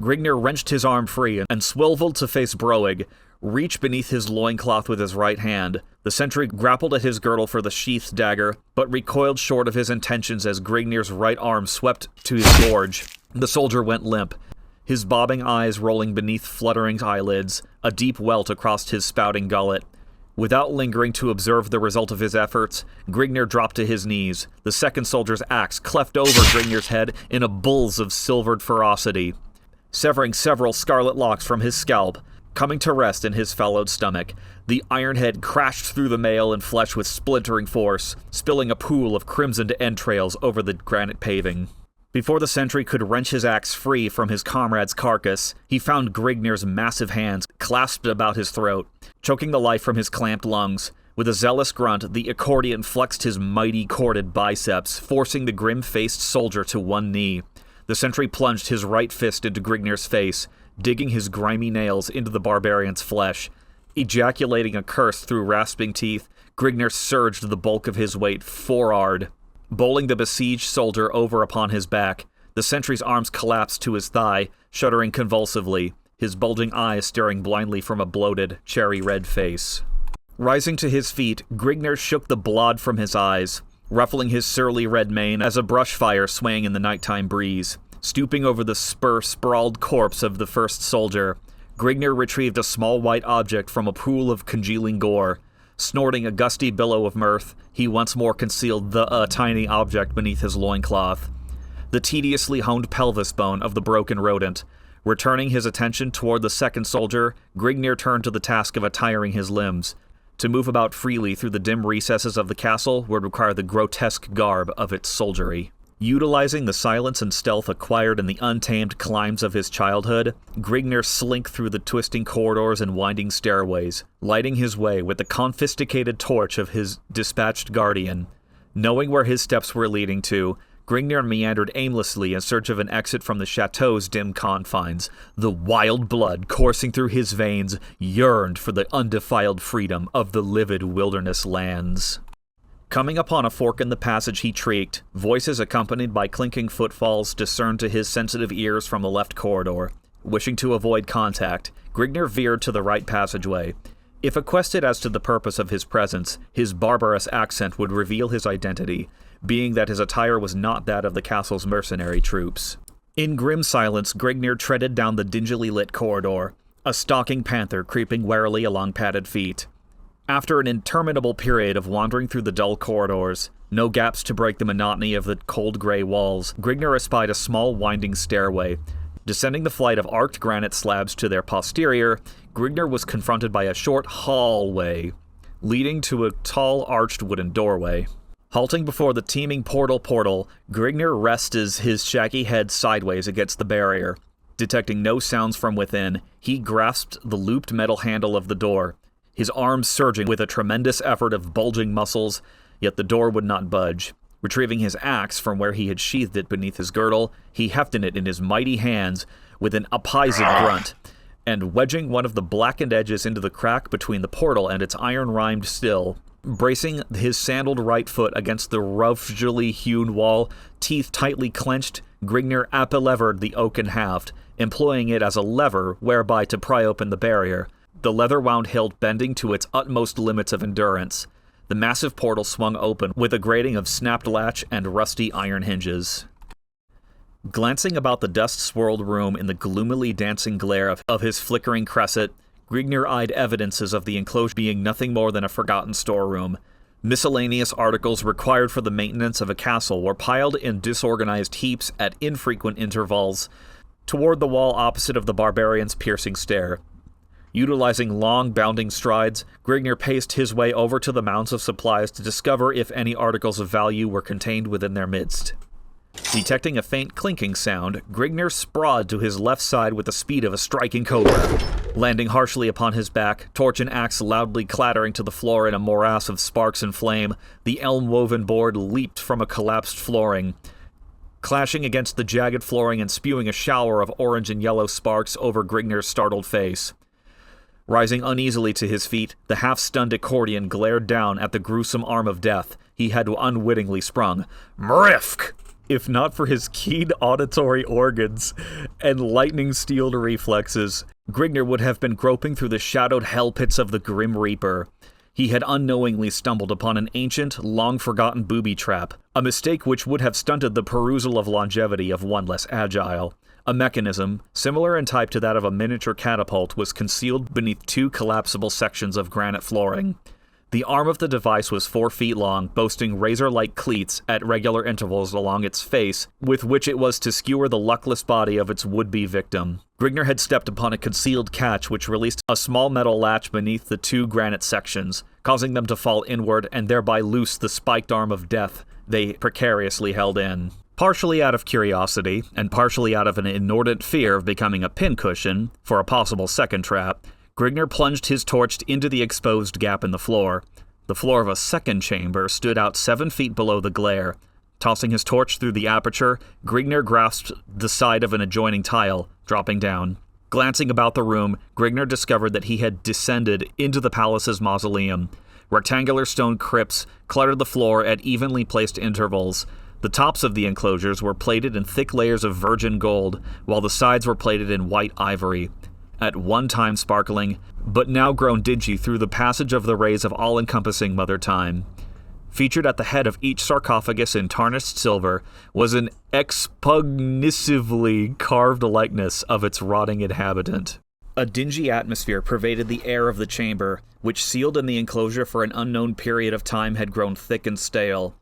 Grignr wrenched his arm free and swiveled to face Broig, reached beneath his loincloth with his right hand. The sentry grappled at his girdle for the sheathed dagger, but recoiled short of his intentions as Grignr's right arm swept to his gorge. The soldier went limp, his bobbing eyes rolling beneath fluttering eyelids, a deep welt across his spouting gullet. Without lingering to observe the result of his efforts, Grignr dropped to his knees. The second soldier's axe cleft over Grignr's head in a bulls of silvered ferocity, severing several scarlet locks from his scalp. Coming to rest in his fellowed stomach, the iron head crashed through the mail and flesh with splintering force, spilling a pool of crimsoned entrails over the granite paving. Before the sentry could wrench his axe free from his comrade's carcass, he found Grignr's massive hands clasped about his throat, choking the life from his clamped lungs. With a zealous grunt, the accordion flexed his mighty corded biceps, forcing the grim-faced soldier to one knee. The sentry plunged his right fist into Grignr's face, digging his grimy nails into the barbarian's flesh. Ejaculating a curse through rasping teeth, Grignr surged the bulk of his weight forward, bowling the besieged soldier over upon his back. The sentry's arms collapsed to his thigh, shuddering convulsively, his bulging eyes staring blindly from a bloated, cherry-red face. Rising to his feet, Grignr shook the blood from his eyes, ruffling his surly red mane as a brush fire swaying in the nighttime breeze. Stooping over the sprawled corpse of the first soldier, Grignr retrieved a small white object from a pool of congealing gore. Snorting a gusty billow of mirth, he once more concealed the tiny object beneath his loincloth. The tediously honed pelvis bone of the broken rodent. Returning his attention toward the second soldier, Grignr turned to the task of attiring his limbs. To move about freely through the dim recesses of the castle would require the grotesque garb of its soldiery. Utilizing the silence and stealth acquired in the untamed climbs of his childhood, Grignr slinked through the twisting corridors and winding stairways, lighting his way with the confiscated torch of his dispatched guardian. Knowing where his steps were leading to, Grignr meandered aimlessly in search of an exit from the chateau's dim confines. The wild blood coursing through his veins yearned for the undefiled freedom of the livid wilderness lands. Coming upon a fork in the passage, he shrieked. Voices accompanied by clinking footfalls discerned to his sensitive ears from the left corridor. Wishing to avoid contact, Grignr veered to the right passageway. If quested as to the purpose of his presence, his barbarous accent would reveal his identity, being that his attire was not that of the castle's mercenary troops. In grim silence, Grignr treaded down the dingily lit corridor, a stalking panther creeping warily along padded feet. After an interminable period of wandering through the dull corridors, no gaps to break the monotony of the cold gray walls, Grignr espied a small winding stairway. Descending the flight of arced granite slabs to their posterior, Grigner was confronted by a short hallway, leading to a tall arched wooden doorway. Halting before the teeming portal, Grigner rests his shaggy head sideways against the barrier. Detecting no sounds from within, he grasped the looped metal handle of the door, his arms surging with a tremendous effort of bulging muscles, yet the door would not budge. Retrieving his axe from where he had sheathed it beneath his girdle, he hefted it in his mighty hands with an appraised grunt, and wedging one of the blackened edges into the crack between the portal and its iron-rimed sill, bracing his sandaled right foot against the roughly hewn wall, teeth tightly clenched, Grigner apelevered the oaken haft, employing it as a lever whereby to pry open the barrier, the leather-wound hilt bending to its utmost limits of endurance. The massive portal swung open with a grating of snapped latch and rusty iron hinges. Glancing about the dust-swirled room in the gloomily dancing glare of his flickering cresset, Grigner eyed evidences of the enclosure being nothing more than a forgotten storeroom. Miscellaneous articles required for the maintenance of a castle were piled in disorganized heaps at infrequent intervals toward the wall opposite of the barbarian's piercing stare. Utilizing long, bounding strides, Grigner paced his way over to the mounds of supplies to discover if any articles of value were contained within their midst. Detecting a faint clinking sound, Grigner sprawled to his left side with the speed of a striking cobra. Landing harshly upon his back, torch and axe loudly clattering to the floor in a morass of sparks and flame, the elm-woven board leaped from a collapsed flooring, clashing against the jagged flooring and spewing a shower of orange and yellow sparks over Grigner's startled face. Rising uneasily to his feet, the half-stunned accordion glared down at the gruesome arm of death he had unwittingly sprung. Mrifk! If not for his keen auditory organs and lightning-steeled reflexes, Grigner would have been groping through the shadowed hell pits of the Grim Reaper. He had unknowingly stumbled upon an ancient, long-forgotten booby trap, a mistake which would have stunted the perusal of longevity of one less agile. A mechanism, similar in type to that of a miniature catapult, was concealed beneath two collapsible sections of granite flooring. The arm of the device was 4 feet long, boasting razor-like cleats at regular intervals along its face, with which it was to skewer the luckless body of its would-be victim. Grigner had stepped upon a concealed catch which released a small metal latch beneath the 2 granite sections, causing them to fall inward and thereby loose the spiked arm of death they precariously held in. Partially out of curiosity, and partially out of an inordinate fear of becoming a pincushion for a possible second trap, Grigner plunged his torch into the exposed gap in the floor. The floor of a second chamber stood out 7 feet below the glare. Tossing his torch through the aperture, Grigner grasped the side of an adjoining tile, dropping down. Glancing about the room, Grigner discovered that he had descended into the palace's mausoleum. Rectangular stone crypts cluttered the floor at evenly placed intervals. The tops of the enclosures were plated in thick layers of virgin gold, while the sides were plated in white ivory, at one time sparkling, but now grown dingy through the passage of the rays of all-encompassing Mother Time. Featured at the head of each sarcophagus in tarnished silver was an expugnatively carved likeness of its rotting inhabitant. A dingy atmosphere pervaded the air of the chamber, which sealed in the enclosure for an unknown period of time had grown thick and stale.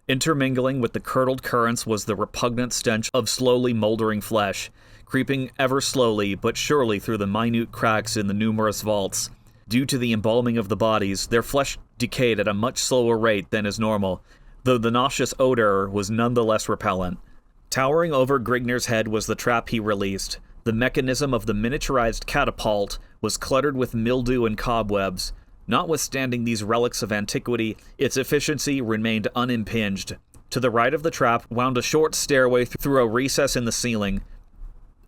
Intermingling with the curdled currents was the repugnant stench of slowly moldering flesh, creeping ever slowly but surely through the minute cracks in the numerous vaults. Due to the embalming of the bodies, their flesh decayed at a much slower rate than is normal, though the nauseous odor was nonetheless repellent. Towering over Grigner's head was the trap he released. The mechanism of the miniaturized catapult was cluttered with mildew and cobwebs. Notwithstanding these relics of antiquity, its efficiency remained unimpinged. To the right of the trap wound a short stairway through a recess in the ceiling,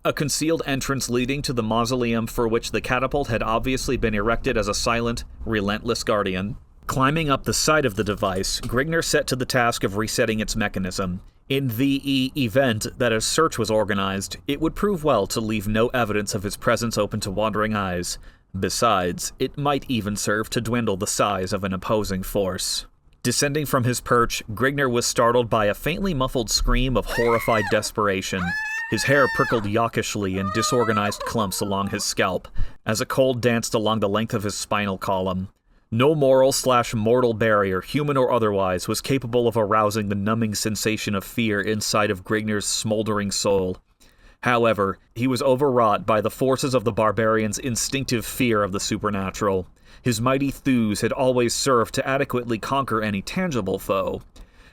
a concealed entrance leading to the mausoleum for which the catapult had obviously been erected as a silent, relentless guardian. Climbing up the side of the device, Grigner set to the task of resetting its mechanism. In the event that a search was organized, it would prove well to leave no evidence of his presence open to wandering eyes. Besides, it might even serve to dwindle the size of an opposing force. Descending from his perch, Grigner was startled by a faintly muffled scream of horrified desperation. His hair prickled yawkishly in disorganized clumps along his scalp, as a cold danced along the length of his spinal column. No moral/mortal barrier, human or otherwise, was capable of arousing the numbing sensation of fear inside of Grigner's smoldering soul. However, he was overwrought by the forces of the barbarian's instinctive fear of the supernatural. His mighty thews had always served to adequately conquer any tangible foe.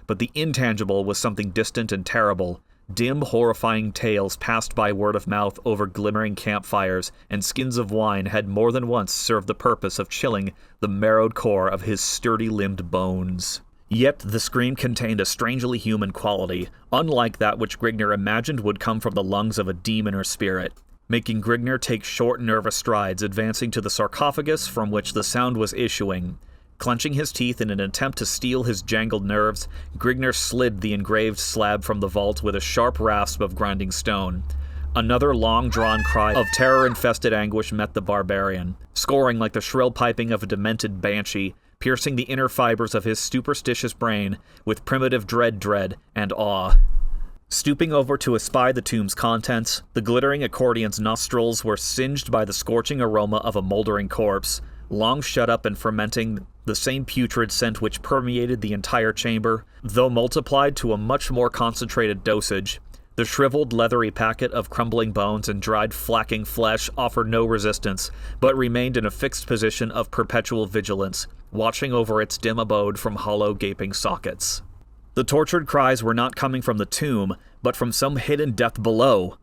But the intangible was something distant and terrible. Dim, horrifying tales passed by word of mouth over glimmering campfires, and skins of wine had more than once served the purpose of chilling the marrowed core of his sturdy-limbed bones. Yet the scream contained a strangely human quality, unlike that which Grignr imagined would come from the lungs of a demon or spirit, making Grignr take short, nervous strides, advancing to the sarcophagus from which the sound was issuing. Clenching his teeth in an attempt to steel his jangled nerves, Grignr slid the engraved slab from the vault with a sharp rasp of grinding stone. Another long-drawn cry of terror-infested anguish met the barbarian, scoring like the shrill piping of a demented banshee, piercing the inner fibers of his superstitious brain with primitive dread and awe. Stooping over to espy the tomb's contents, the glittering accordion's nostrils were singed by the scorching aroma of a moldering corpse, long shut up and fermenting the same putrid scent which permeated the entire chamber, though multiplied to a much more concentrated dosage. The shriveled, leathery packet of crumbling bones and dried, flacking flesh offered no resistance, but remained in a fixed position of perpetual vigilance, watching over its dim abode from hollow, gaping sockets. The tortured cries were not coming from the tomb, but from some hidden depth below.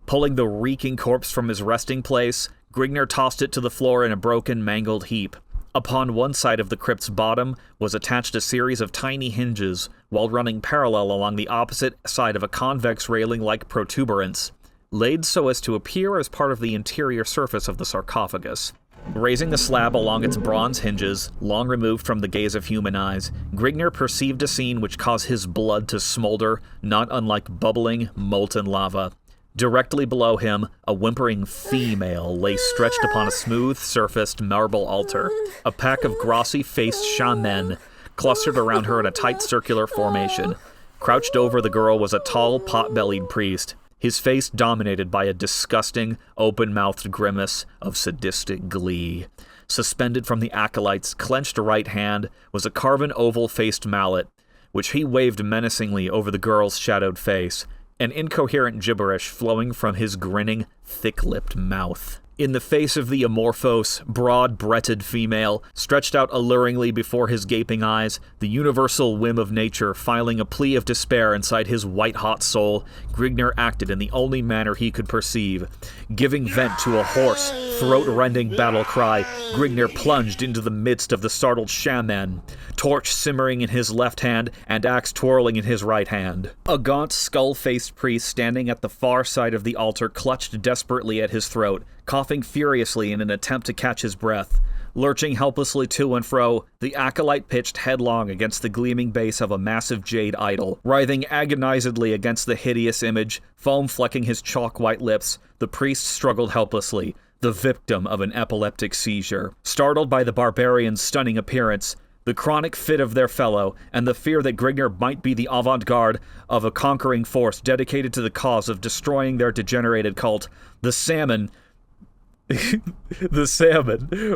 Pulling the reeking corpse from his resting place, Grignr tossed it to the floor in a broken, mangled heap. Upon one side of the crypt's bottom was attached a series of tiny hinges, while running parallel along the opposite side of a convex railing-like protuberance, laid so as to appear as part of the interior surface of the sarcophagus. Raising the slab along its bronze hinges, long removed from the gaze of human eyes, Grignr perceived a scene which caused his blood to smolder, not unlike bubbling, molten lava. Directly below him, a whimpering female lay stretched upon a smooth-surfaced marble altar. A pack of glossy-faced shaman clustered around her in a tight circular formation. Crouched over the girl was a tall, pot-bellied priest, his face dominated by a disgusting, open-mouthed grimace of sadistic glee. Suspended from the acolyte's clenched right hand was a carven oval-faced mallet, which he waved menacingly over the girl's shadowed face, an incoherent gibberish flowing from his grinning, thick-lipped mouth. In the face of the amorphous, broad-breasted female, stretched out alluringly before his gaping eyes, the universal whim of nature filing a plea of despair inside his white-hot soul, Grignr acted in the only manner he could perceive. Giving vent to a hoarse, throat-rending battle cry, Grignr plunged into the midst of the startled shaman, torch simmering in his left hand and axe twirling in his right hand. A gaunt, skull-faced priest standing at the far side of the altar clutched desperately at his throat, coughing furiously in an attempt to catch his breath. Lurching helplessly to and fro, the acolyte pitched headlong against the gleaming base of a massive jade idol. Writhing agonizedly against the hideous image, foam flecking his chalk-white lips, the priest struggled helplessly, the victim of an epileptic seizure. Startled by the barbarian's stunning appearance, the chronic fit of their fellow, and the fear that Grignr might be the avant-garde of a conquering force dedicated to the cause of destroying their degenerated cult, the salmon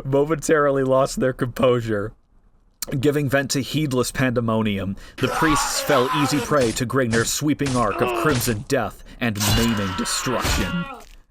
momentarily lost their composure. Giving vent to heedless pandemonium, the priests fell easy prey to Grignr's sweeping arc of crimson death and maiming destruction.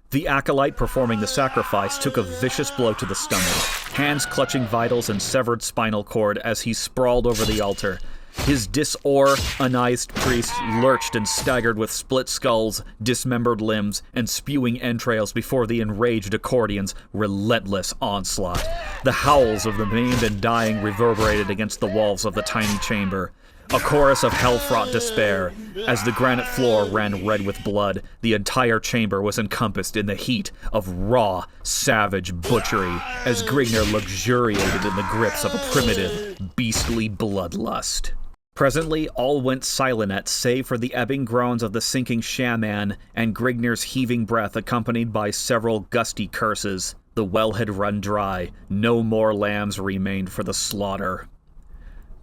The acolyte performing the sacrifice took a vicious blow to the stomach, hands clutching vitals and severed spinal cord as he sprawled over the altar. His disorganized priest lurched and staggered with split skulls, dismembered limbs, and spewing entrails before the enraged accordion's relentless onslaught. The howls of the maimed and dying reverberated against the walls of the tiny chamber. A chorus of hell-fraught despair. As the granite floor ran red with blood, the entire chamber was encompassed in the heat of raw, savage butchery as Grignr luxuriated in the grips of a primitive, beastly bloodlust. Presently, all went silent save for the ebbing groans of the sinking shaman and Grignr's heaving breath accompanied by several gusty curses. The well had run dry. No more lambs remained for the slaughter.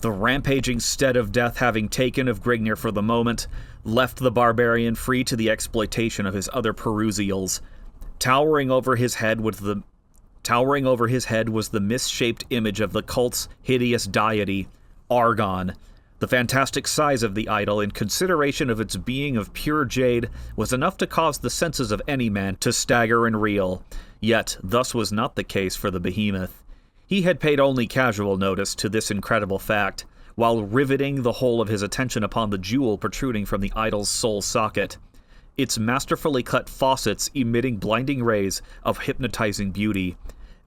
The rampaging stead of death having taken of Grignr for the moment, left the barbarian free to the exploitation of his other perusials. Towering over his head was the misshaped image of the cult's hideous deity, Argon, The fantastic size of the idol, in consideration of its being of pure jade, was enough to cause the senses of any man to stagger and reel. Yet, thus was not the case for the behemoth. He had paid only casual notice to this incredible fact, while riveting the whole of his attention upon the jewel protruding from the idol's sole socket, its masterfully cut faucets emitting blinding rays of hypnotizing beauty.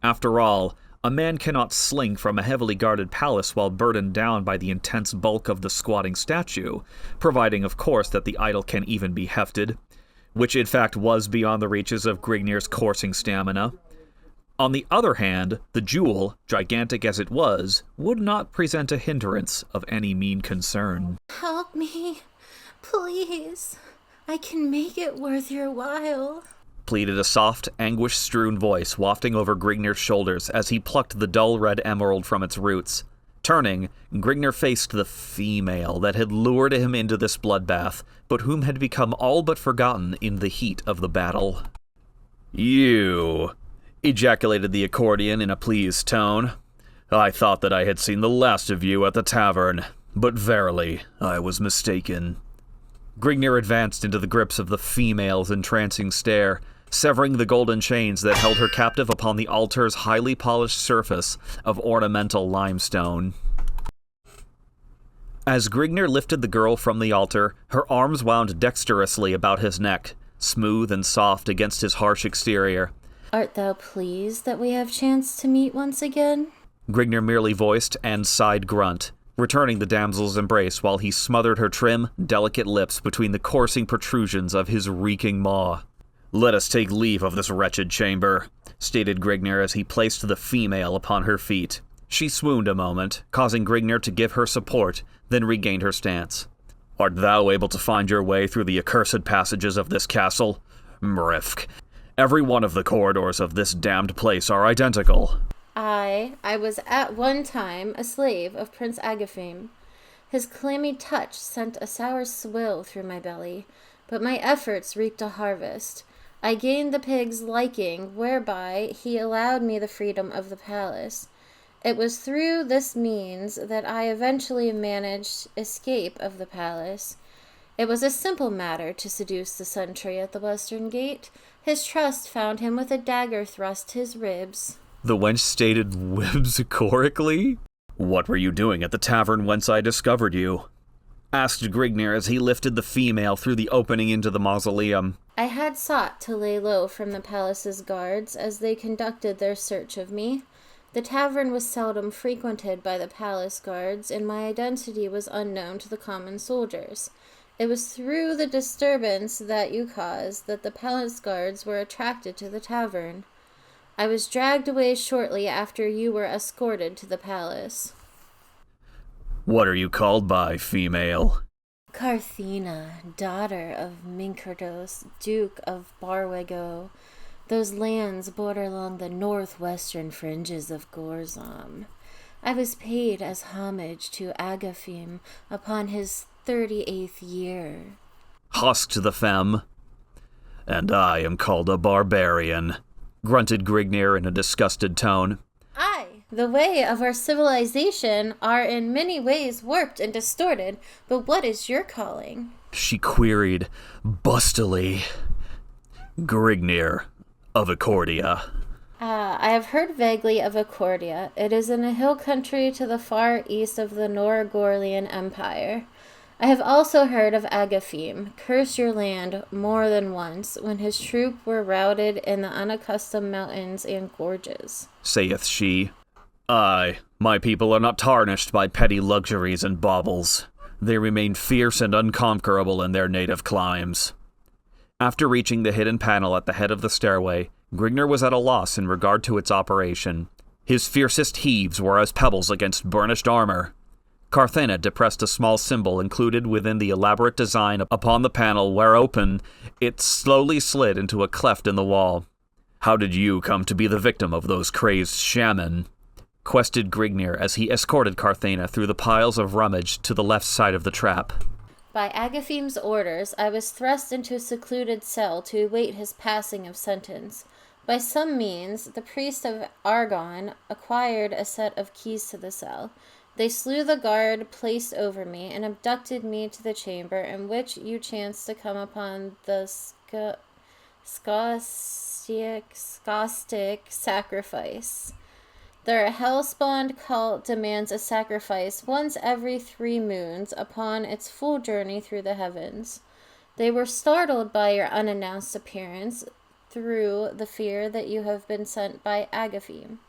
After all, a man cannot slink from a heavily guarded palace while burdened down by the intense bulk of the squatting statue, providing, of course, that the idol can even be hefted, which in fact was beyond the reaches of Grignir's coursing stamina. On the other hand, the jewel, gigantic as it was, would not present a hindrance of any mean concern.
Help me, please. I can make it worth your while,
pleaded a soft, anguish-strewn voice wafting over Grignir's shoulders as he plucked the dull red emerald from its roots. Turning, Grignir faced the female that had lured him into this bloodbath, but whom had become all but forgotten in the heat of the battle. "You," ejaculated the accordion in a pleased tone. "I thought that I had seen the last of you at the tavern, but verily, I was mistaken." Grignir advanced into the grips of the female's entrancing stare, severing the golden chains that held her captive upon the altar's highly polished surface of ornamental limestone. As Grignir lifted the girl from the altar, her arms wound dexterously about his neck, smooth and soft against his harsh exterior.
Art thou pleased that we have chanced to meet once again?
Grignir merely voiced and sighed grunt, returning the damsel's embrace while he smothered her trim, delicate lips between the coursing protrusions of his reeking maw. "Let us take leave of this wretched chamber," stated Grignir as he placed the female upon her feet. She swooned a moment, causing Grignir to give her support, then regained her stance. "Art thou able to find your way through the accursed passages of this castle? Mrifk. Every one of the corridors of this damned place are identical."
I was at one time a slave of Prince Agaphim. His clammy touch sent a sour swill through my belly, but my efforts reaped a harvest. I gained the pig's liking, whereby he allowed me the freedom of the palace. It was through this means that I eventually managed escape of the palace. It was a simple matter to seduce the sentry at the western gate. His trust found him with a dagger thrust his ribs.
The wench stated whimsically. "What were you doing at the tavern whence I discovered you?" asked Grignir as he lifted the female through the opening into the mausoleum.
I had sought to lay low from the palace's guards as they conducted their search of me. The tavern was seldom frequented by the palace guards, and my identity was unknown to the common soldiers. It was through the disturbance that you caused that the palace guards were attracted to the tavern. I was dragged away shortly after you were escorted to the palace.
"What are you called by, female?"
Carthena, daughter of Minkardos, Duke of Barwego. Those lands border along the northwestern fringes of Gorzom. I was paid as homage to Agaphim upon his 38th year.
Husked the femme. "And I am called a barbarian," grunted Grignir in a disgusted tone.
Aye, the way of our civilization are in many ways warped and distorted, but what is your calling?
She queried, bustily. "Grignir of Accordia."
I have heard vaguely of Accordia. It is in a hill country to the far east of the Norgorlian Empire. I have also heard of Agaphim, curse your land, more than once, when his troop were routed in the unaccustomed mountains and gorges.
Saith she. "Aye, my people are not tarnished by petty luxuries and baubles. They remain fierce and unconquerable in their native climes." After reaching the hidden panel at the head of the stairway, Grignir was at a loss in regard to its operation. His fiercest heaves were as pebbles against burnished armor. Carthena depressed a small symbol included within the elaborate design upon the panel where open, it slowly slid into a cleft in the wall. "How did you come to be the victim of those crazed shaman?" quested Grignir as he escorted Carthena through the piles of rummage to the left side of the trap.
By Agaphim's orders, I was thrust into a secluded cell to await his passing of sentence. By some means, the priest of Argon acquired a set of keys to the cell. They slew the guard placed over me, and abducted me to the chamber in which you chanced to come upon the Skostic sacrifice. Their hell-spawned cult demands a sacrifice once every 3 moons upon its full journey through the heavens. They were startled by your unannounced appearance through the fear that you have been sent by Agaphim.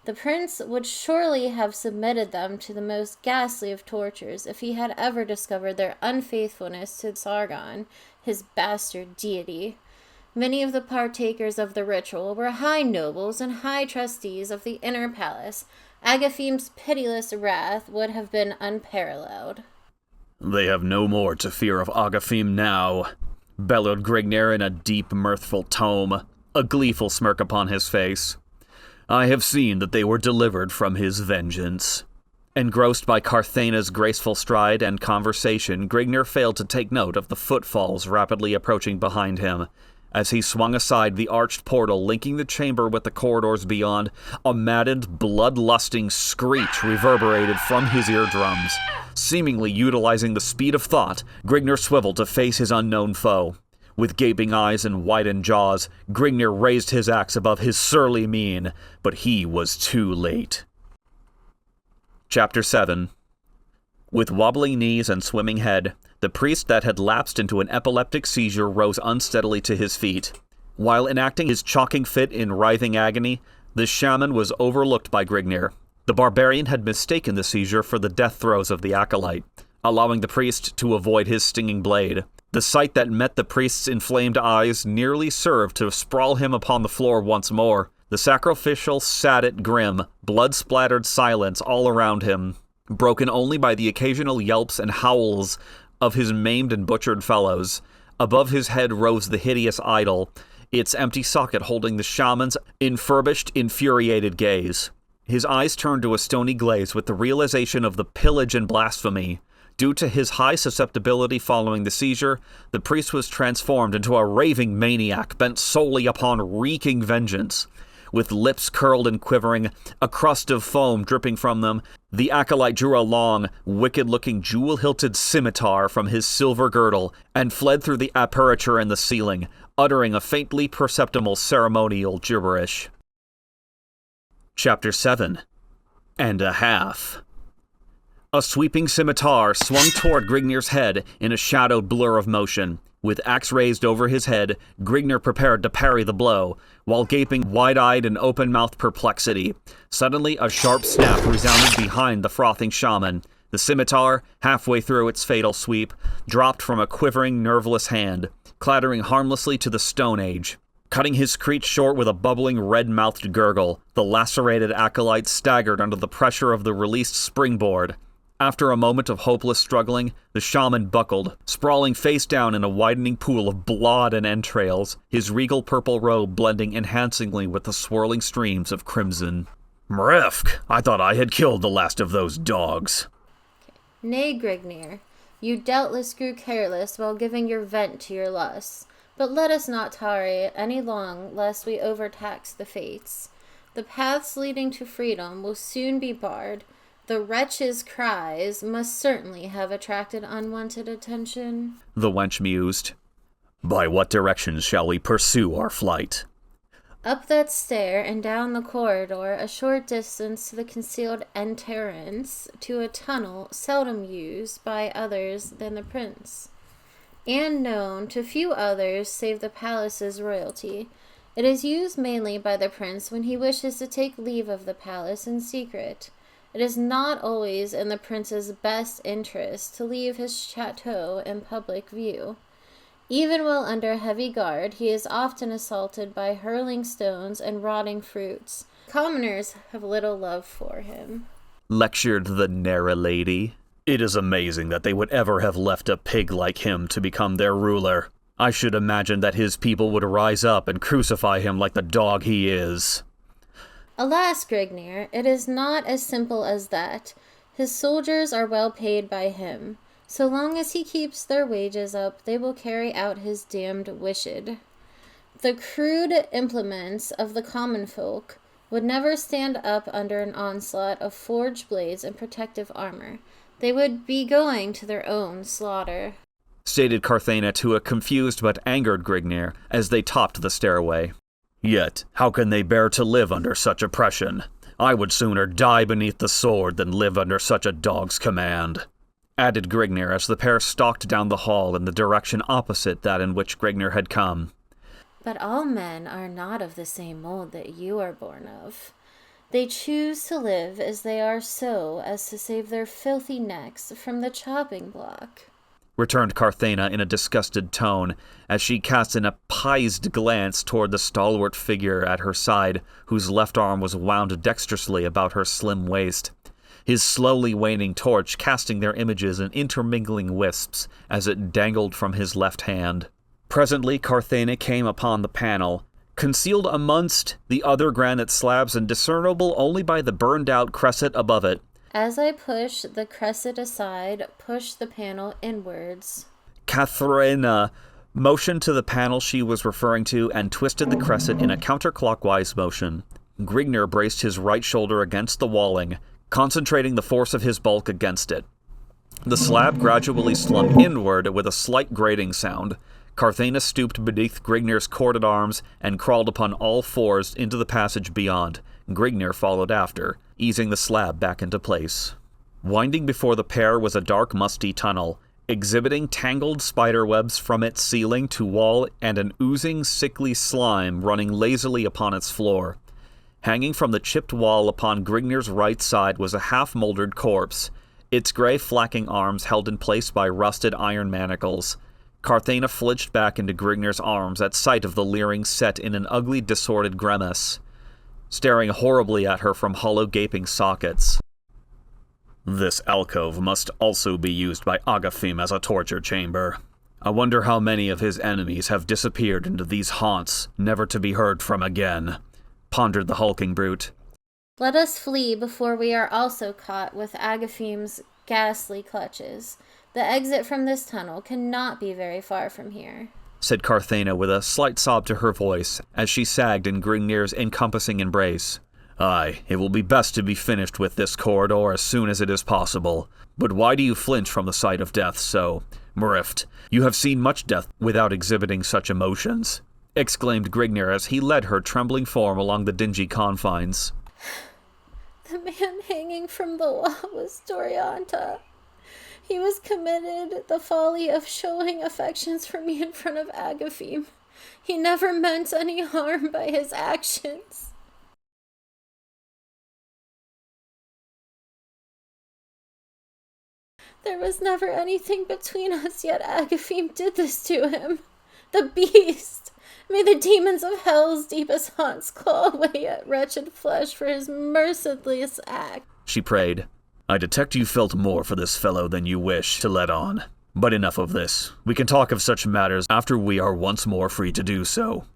The prince would surely have submitted them to the most ghastly of tortures if he had ever discovered their unfaithfulness to Sargon, his bastard deity. Many of the partakers of the ritual were high nobles and high trustees of the inner palace. Agaphim's pitiless wrath would have been unparalleled.
"They have no more to fear of Agaphim now," bellowed Grignir in a deep, mirthful tone, a gleeful smirk upon his face. "I have seen that they were delivered from his vengeance." Engrossed by Carthena's graceful stride and conversation, Grignir failed to take note of the footfalls rapidly approaching behind him. As he swung aside the arched portal linking the chamber with the corridors beyond, a maddened, blood-lusting screech reverberated from his eardrums. Seemingly utilizing the speed of thought, Grignir swiveled to face his unknown foe. With gaping eyes and widened jaws, Grignir raised his axe above his surly mien, but he was too late. Chapter 7. With wobbling knees and swimming head, the priest that had lapsed into an epileptic seizure rose unsteadily to his feet. While enacting his chalking fit in writhing agony, the shaman was overlooked by Grignir. The barbarian had mistaken the seizure for the death throes of the acolyte, allowing the priest to avoid his stinging blade. The sight that met the priest's inflamed eyes nearly served to sprawl him upon the floor once more. The sacrificial sat at grim, blood-splattered silence all around him, broken only by the occasional yelps and howls of his maimed and butchered fellows. Above his head rose the hideous idol, its empty socket holding the shaman's enfurbished, infuriated gaze. His eyes turned to a stony glaze with the realization of the pillage and blasphemy. Due to his high susceptibility following the seizure, the priest was transformed into a raving maniac bent solely upon wreaking vengeance. With lips curled and quivering, a crust of foam dripping from them, the acolyte drew a long, wicked-looking jewel-hilted scimitar from his silver girdle and fled through the aperture in the ceiling, uttering a faintly perceptible ceremonial gibberish. Chapter 7. And a half. A sweeping scimitar swung toward Grignir's head in a shadowed blur of motion. With axe raised over his head, Grignir prepared to parry the blow, while gaping wide-eyed in open-mouthed perplexity. Suddenly, a sharp snap resounded behind the frothing shaman. The scimitar, halfway through its fatal sweep, dropped from a quivering, nerveless hand, clattering harmlessly to the Stone Age. Cutting his screech short with a bubbling, red-mouthed gurgle, the lacerated acolyte staggered under the pressure of the released springboard. After a moment of hopeless struggling, the shaman buckled, sprawling face down in a widening pool of blood and entrails, his regal purple robe blending enhancingly with the swirling streams of crimson. "Mrefk, I thought I had killed the last of those dogs."
Nay, Grignir, you doubtless grew careless while giving your vent to your lusts, but let us not tarry any long lest we overtax the fates. The paths leading to freedom will soon be barred. The wretch's cries must certainly have attracted unwanted attention.
The wench mused. "By what directions shall we pursue our flight?"
Up that stair and down the corridor, a short distance to the concealed entrance to a tunnel seldom used by others than the prince, and known to few others save the palace's royalty. It is used mainly by the prince when he wishes to take leave of the palace in secret. It is not always in the prince's best interest to leave his chateau in public view. Even while under heavy guard, he is often assaulted by hurling stones and rotting fruits. Commoners have little love for him.
Lectured the Nera lady. "It is amazing that they would ever have left a pig like him to become their ruler. I should imagine that his people would rise up and crucify him like the dog he is."
Alas, Grignir, it is not as simple as that. His soldiers are well paid by him. So long as he keeps their wages up, they will carry out his damned wished. The crude implements of the common folk, would never stand up under an onslaught of forged blades and protective armor. They would be going to their own slaughter,
stated Carthena to a confused but angered Grignir as they topped the stairway. Yet, how can they bear to live under such oppression? I would sooner die beneath the sword than live under such a dog's command, added Grignir as the pair stalked down the hall in the direction opposite that in which Grignir had come.
But all men are not of the same mold that you are born of. They choose to live as they are so as to save their filthy necks from the chopping block,
returned Carthena in a disgusted tone, as she cast an appized glance toward the stalwart figure at her side, whose left arm was wound dexterously about her slim waist, his slowly waning torch casting their images in intermingling wisps as it dangled from his left hand. Presently Carthena came upon the panel, concealed amongst the other granite slabs and discernible only by the burned-out cresset above it.
As I push the cresset aside, push the panel inwards.
Katharina motioned to the panel she was referring to and twisted the cresset in a counterclockwise motion. Grignir braced his right shoulder against the walling, concentrating the force of his bulk against it. The slab gradually slung inward with a slight grating sound. Carthena stooped beneath Grignir's corded arms and crawled upon all fours into the passage beyond. Grignir followed after, easing the slab back into place. Winding before the pair was a dark, musty tunnel, exhibiting tangled spiderwebs from its ceiling to wall and an oozing, sickly slime running lazily upon its floor. Hanging from the chipped wall upon Grignir's right side was a half-mouldered corpse, its gray flacking arms held in place by rusted iron manacles. Carthena flinched back into Grignir's arms at sight of the leering set in an ugly, disordered grimace, staring horribly at her from hollow gaping sockets. This alcove must also be used by Agafim as a torture chamber. I wonder how many of his enemies have disappeared into these haunts, never to be heard from again, pondered the hulking brute.
Let us flee before we are also caught with Agafim's ghastly clutches. The exit from this tunnel cannot be very far from here,
said Carthena with a slight sob to her voice as she sagged in Grignir's encompassing embrace. Aye, it will be best to be finished with this corridor as soon as it is possible. But why do you flinch from the sight of death so? Mrift, you have seen much death without exhibiting such emotions, exclaimed Grignir as he led her trembling form along the dingy confines.
The man hanging from the wall was Dorianta. He was committed the folly of showing affections for me in front of Agafim. He never meant any harm by his actions. There was never anything between us, yet Agafim did this to him. The beast! May the demons of hell's deepest haunts claw away at wretched flesh for his merciless act, she prayed.
I detect you felt more for this fellow than you wish to let on. But enough of this. We can talk of such matters after we are once more free to do so.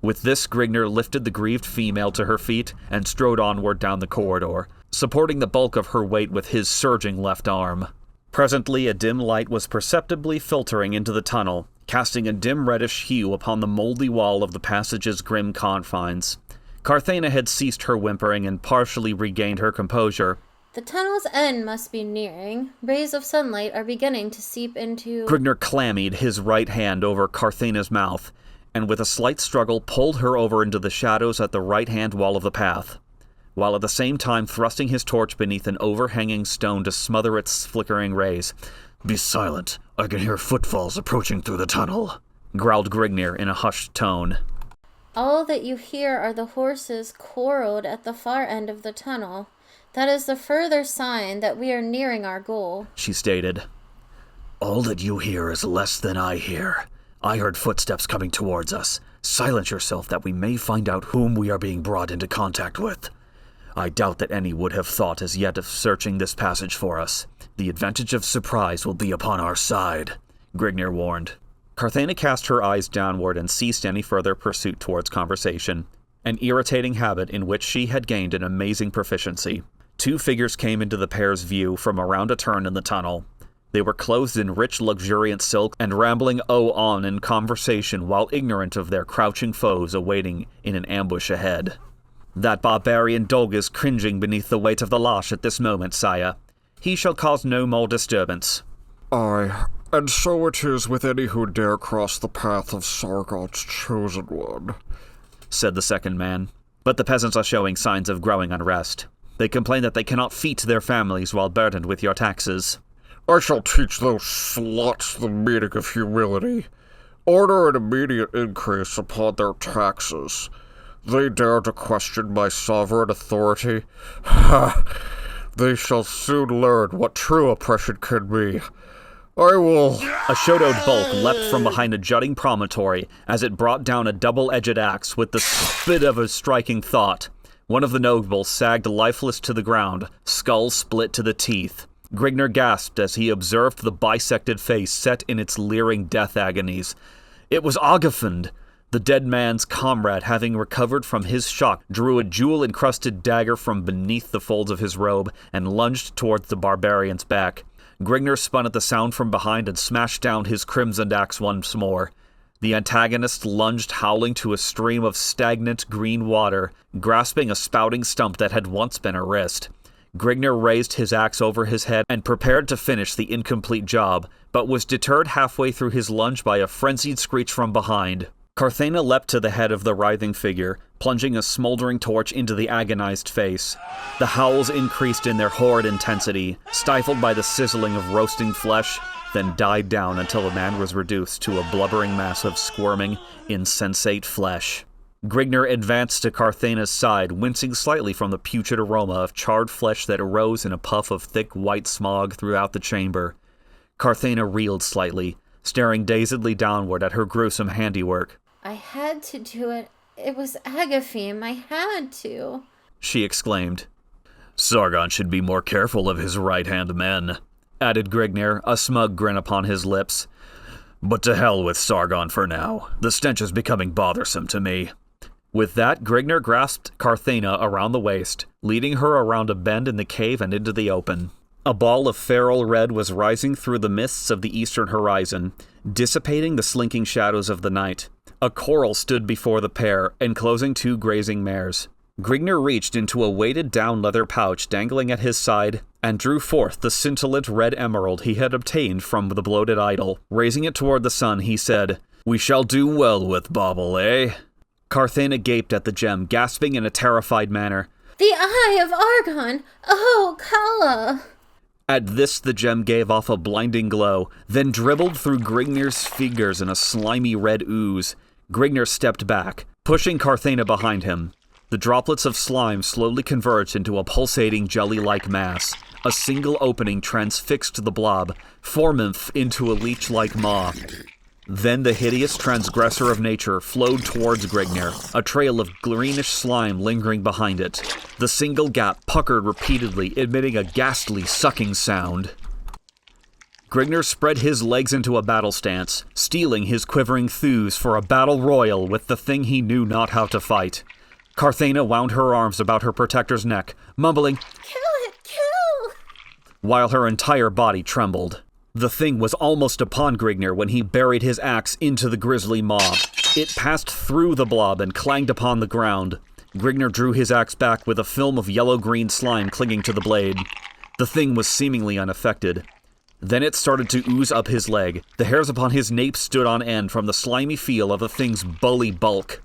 With this, Grignir lifted the grieved female to her feet and strode onward down the corridor, supporting the bulk of her weight with his surging left arm. Presently, a dim light was perceptibly filtering into the tunnel, casting a dim reddish hue upon the moldy wall of the passage's grim confines. Carthena had ceased her whimpering and partially regained her composure.
The tunnel's end must be nearing. Rays of sunlight are beginning to seep into...
Grignir clammied his right hand over Carthena's mouth, and with a slight struggle pulled her over into the shadows at the right-hand wall of the path, while at the same time thrusting his torch beneath an overhanging stone to smother its flickering rays. Be silent. I can hear footfalls approaching through the tunnel, growled Grignir in a hushed tone.
All that you hear are the horses quarreled at the far end of the tunnel. That is the further sign that we are nearing our goal, she stated.
All that you hear is less than I hear. I heard footsteps coming towards us. Silence yourself that we may find out whom we are being brought into contact with. I doubt that any would have thought as yet of searching this passage for us. The advantage of surprise will be upon our side, Grignir warned. Carthena cast her eyes downward and ceased any further pursuit towards conversation, an irritating habit in which she had gained an amazing proficiency. Two figures came into the pair's view from around a turn in the tunnel. They were clothed in rich, luxuriant silk and rambling on in conversation while ignorant of their crouching foes awaiting in an ambush ahead. That barbarian dog is cringing beneath the weight of the lash at this moment, sire. He shall cause no more disturbance.
Aye, and so it is with any who dare cross the path of Sargon's chosen one,
said the second man. But the peasants are showing signs of growing unrest. They complain that they cannot feed their families while burdened with your taxes.
I shall teach those sluts the meaning of humility. Order an immediate increase upon their taxes. They dare to question my sovereign authority? Ha! They shall soon learn what true oppression can be. I will...
A shadowed bulk leapt from behind a jutting promontory as it brought down a double-edged axe with the spit of a striking thought. One of the nobles sagged lifeless to the ground, skull split to the teeth. Grigner gasped as he observed the bisected face set in its leering death agonies. It was Ogafend! The dead man's comrade, having recovered from his shock, drew a jewel-encrusted dagger from beneath the folds of his robe and lunged towards the barbarian's back. Grigner spun at the sound from behind and smashed down his crimsoned axe once more. The antagonist lunged howling to a stream of stagnant green water, grasping a spouting stump that had once been a wrist. Grigner raised his axe over his head and prepared to finish the incomplete job, but was deterred halfway through his lunge by a frenzied screech from behind. Carthena leapt to the head of the writhing figure, plunging a smoldering torch into the agonized face. The howls increased in their horrid intensity, stifled by the sizzling of roasting flesh, then died down until the man was reduced to a blubbering mass of squirming, insensate flesh. Grigner advanced to Carthena's side, wincing slightly from the putrid aroma of charred flesh that arose in a puff of thick white smog throughout the chamber. Carthena reeled slightly, staring dazedly downward at her gruesome handiwork.
I had to do it. It was Agaphim. I had to,
she exclaimed. Sargon should be more careful of his right-hand men, added Grigner, a smug grin upon his lips. But to hell with Sargon for now. The stench is becoming bothersome to me. With that, Grigner grasped Carthena around the waist, leading her around a bend in the cave and into the open. A ball of feral red was rising through the mists of the eastern horizon, dissipating the slinking shadows of the night. A corral stood before the pair, enclosing 2 grazing mares. Grigner reached into a weighted-down leather pouch dangling at his side and drew forth the scintillant red emerald he had obtained from the bloated idol. Raising it toward the sun, he said, "We shall do well with bauble, eh?" Carthena gaped at the gem, gasping in a terrified manner.
The Eye of Argon! Oh, Kala!
At this, the gem gave off a blinding glow, then dribbled through Grigner's fingers in a slimy red ooze. Grigner stepped back, pushing Carthena behind him. The droplets of slime slowly converged into a pulsating jelly-like mass. A single opening transfixed the blob, forming into a leech-like maw. Then the hideous transgressor of nature flowed towards Grigner, a trail of greenish slime lingering behind it. The single gap puckered repeatedly, emitting a ghastly sucking sound. Grigner spread his legs into a battle stance, steeling his quivering thews for a battle royal with the thing he knew not how to fight. Carthena wound her arms about her protector's neck, mumbling,
Kill it, kill!
While her entire body trembled. The thing was almost upon Grigner when he buried his axe into the grisly maw. It passed through the blob and clanged upon the ground. Grigner drew his axe back with a film of yellow-green slime clinging to the blade. The thing was seemingly unaffected. Then it started to ooze up his leg. The hairs upon his nape stood on end from the slimy feel of the thing's bully bulk.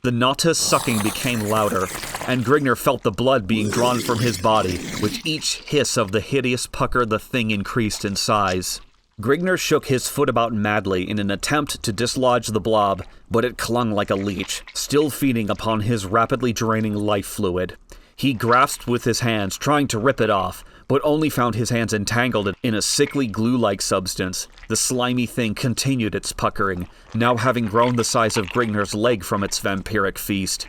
The naughty sucking became louder, and Grigner felt the blood being drawn from his body. With each hiss of the hideous pucker, the thing increased in size. Grigner shook his foot about madly in an attempt to dislodge the blob, but it clung like a leech, still feeding upon his rapidly draining life fluid. He grasped with his hands, trying to rip it off, but only found his hands entangled in a sickly glue-like substance. The slimy thing continued its puckering, now having grown the size of Grigner's leg from its vampiric feast.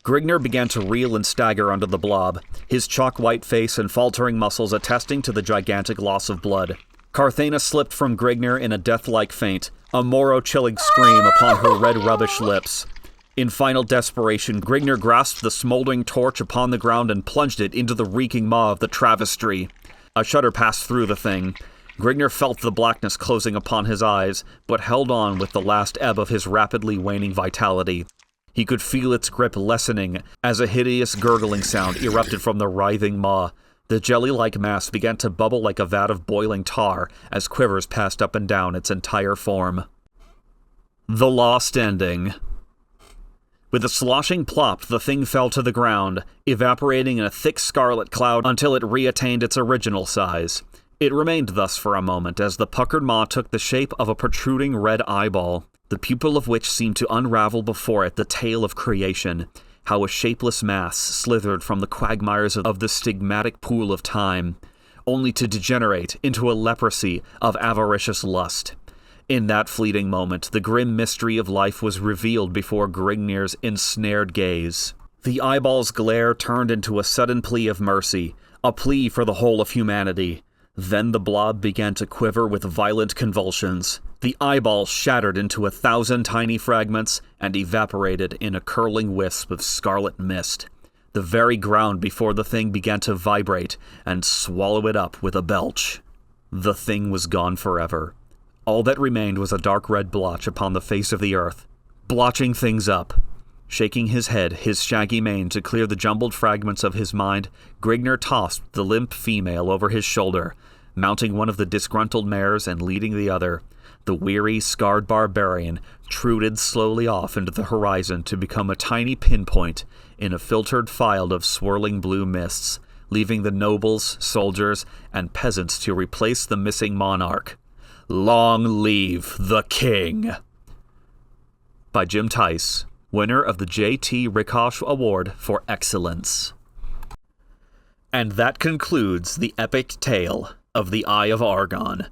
Grigner began to reel and stagger under the blob, his chalk-white face and faltering muscles attesting to the gigantic loss of blood. Carthena slipped from Grigner in a death-like faint, a morrow-chilling scream upon her red rubbish lips. In final desperation, Grigner grasped the smoldering torch upon the ground and plunged it into the reeking maw of the travesty. A shudder passed through the thing. Grigner felt the blackness closing upon his eyes, but held on with the last ebb of his rapidly waning vitality. He could feel its grip lessening as a hideous gurgling sound erupted from the writhing maw. The jelly-like mass began to bubble like a vat of boiling tar as quivers passed up and down its entire form. The Lost Ending. With a sloshing plop, the thing fell to the ground, evaporating in a thick scarlet cloud until it reattained its original size. It remained thus for a moment as the puckered maw took the shape of a protruding red eyeball, the pupil of which seemed to unravel before it the tale of creation, how a shapeless mass slithered from the quagmires of the stigmatic pool of time, only to degenerate into a leprosy of avaricious lust. In that fleeting moment, the grim mystery of life was revealed before Grignir's ensnared gaze. The eyeball's glare turned into a sudden plea of mercy, a plea for the whole of humanity. Then the blob began to quiver with violent convulsions. The eyeball shattered into 1,000 tiny fragments and evaporated in a curling wisp of scarlet mist. The very ground before the thing began to vibrate and swallow it up with a belch. The thing was gone forever. All that remained was a dark red blotch upon the face of the earth, blotching things up. Shaking his head, his shaggy mane to clear the jumbled fragments of his mind, Grignir tossed the limp female over his shoulder, mounting one of the disgruntled mares and leading the other. The weary, scarred barbarian truded slowly off into the horizon to become a tiny pinpoint in a filtered field of swirling blue mists, leaving the nobles, soldiers, and peasants to replace the missing monarch. Long live the king! By Jim Tice, winner of the J.T. Rikosh Award for Excellence. And that concludes the epic tale of the Eye of Argon.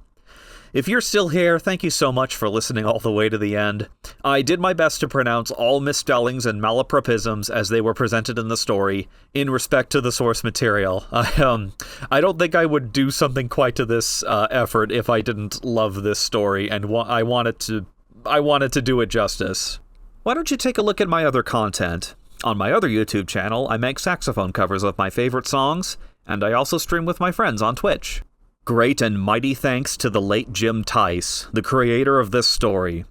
If you're still here, thank you so much for listening all the way to the end. I did my best to pronounce all misspellings and malapropisms as they were presented in the story, in respect to the source material. I don't think I would do something quite to this effort if I didn't love this story, and I wanted to do it justice. Why don't you take a look at my other content? On my other YouTube channel, I make saxophone covers of my favorite songs, and I also stream with my friends on Twitch. Great and mighty thanks to the late Jim Tice, the creator of this story.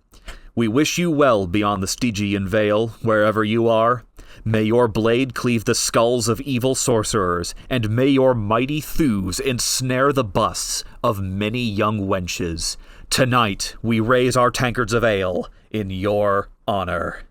We wish you well beyond the Stygian Vale, wherever you are. May your blade cleave the skulls of evil sorcerers, and may your mighty thews ensnare the busts of many young wenches. Tonight we raise our tankards of ale in your honor.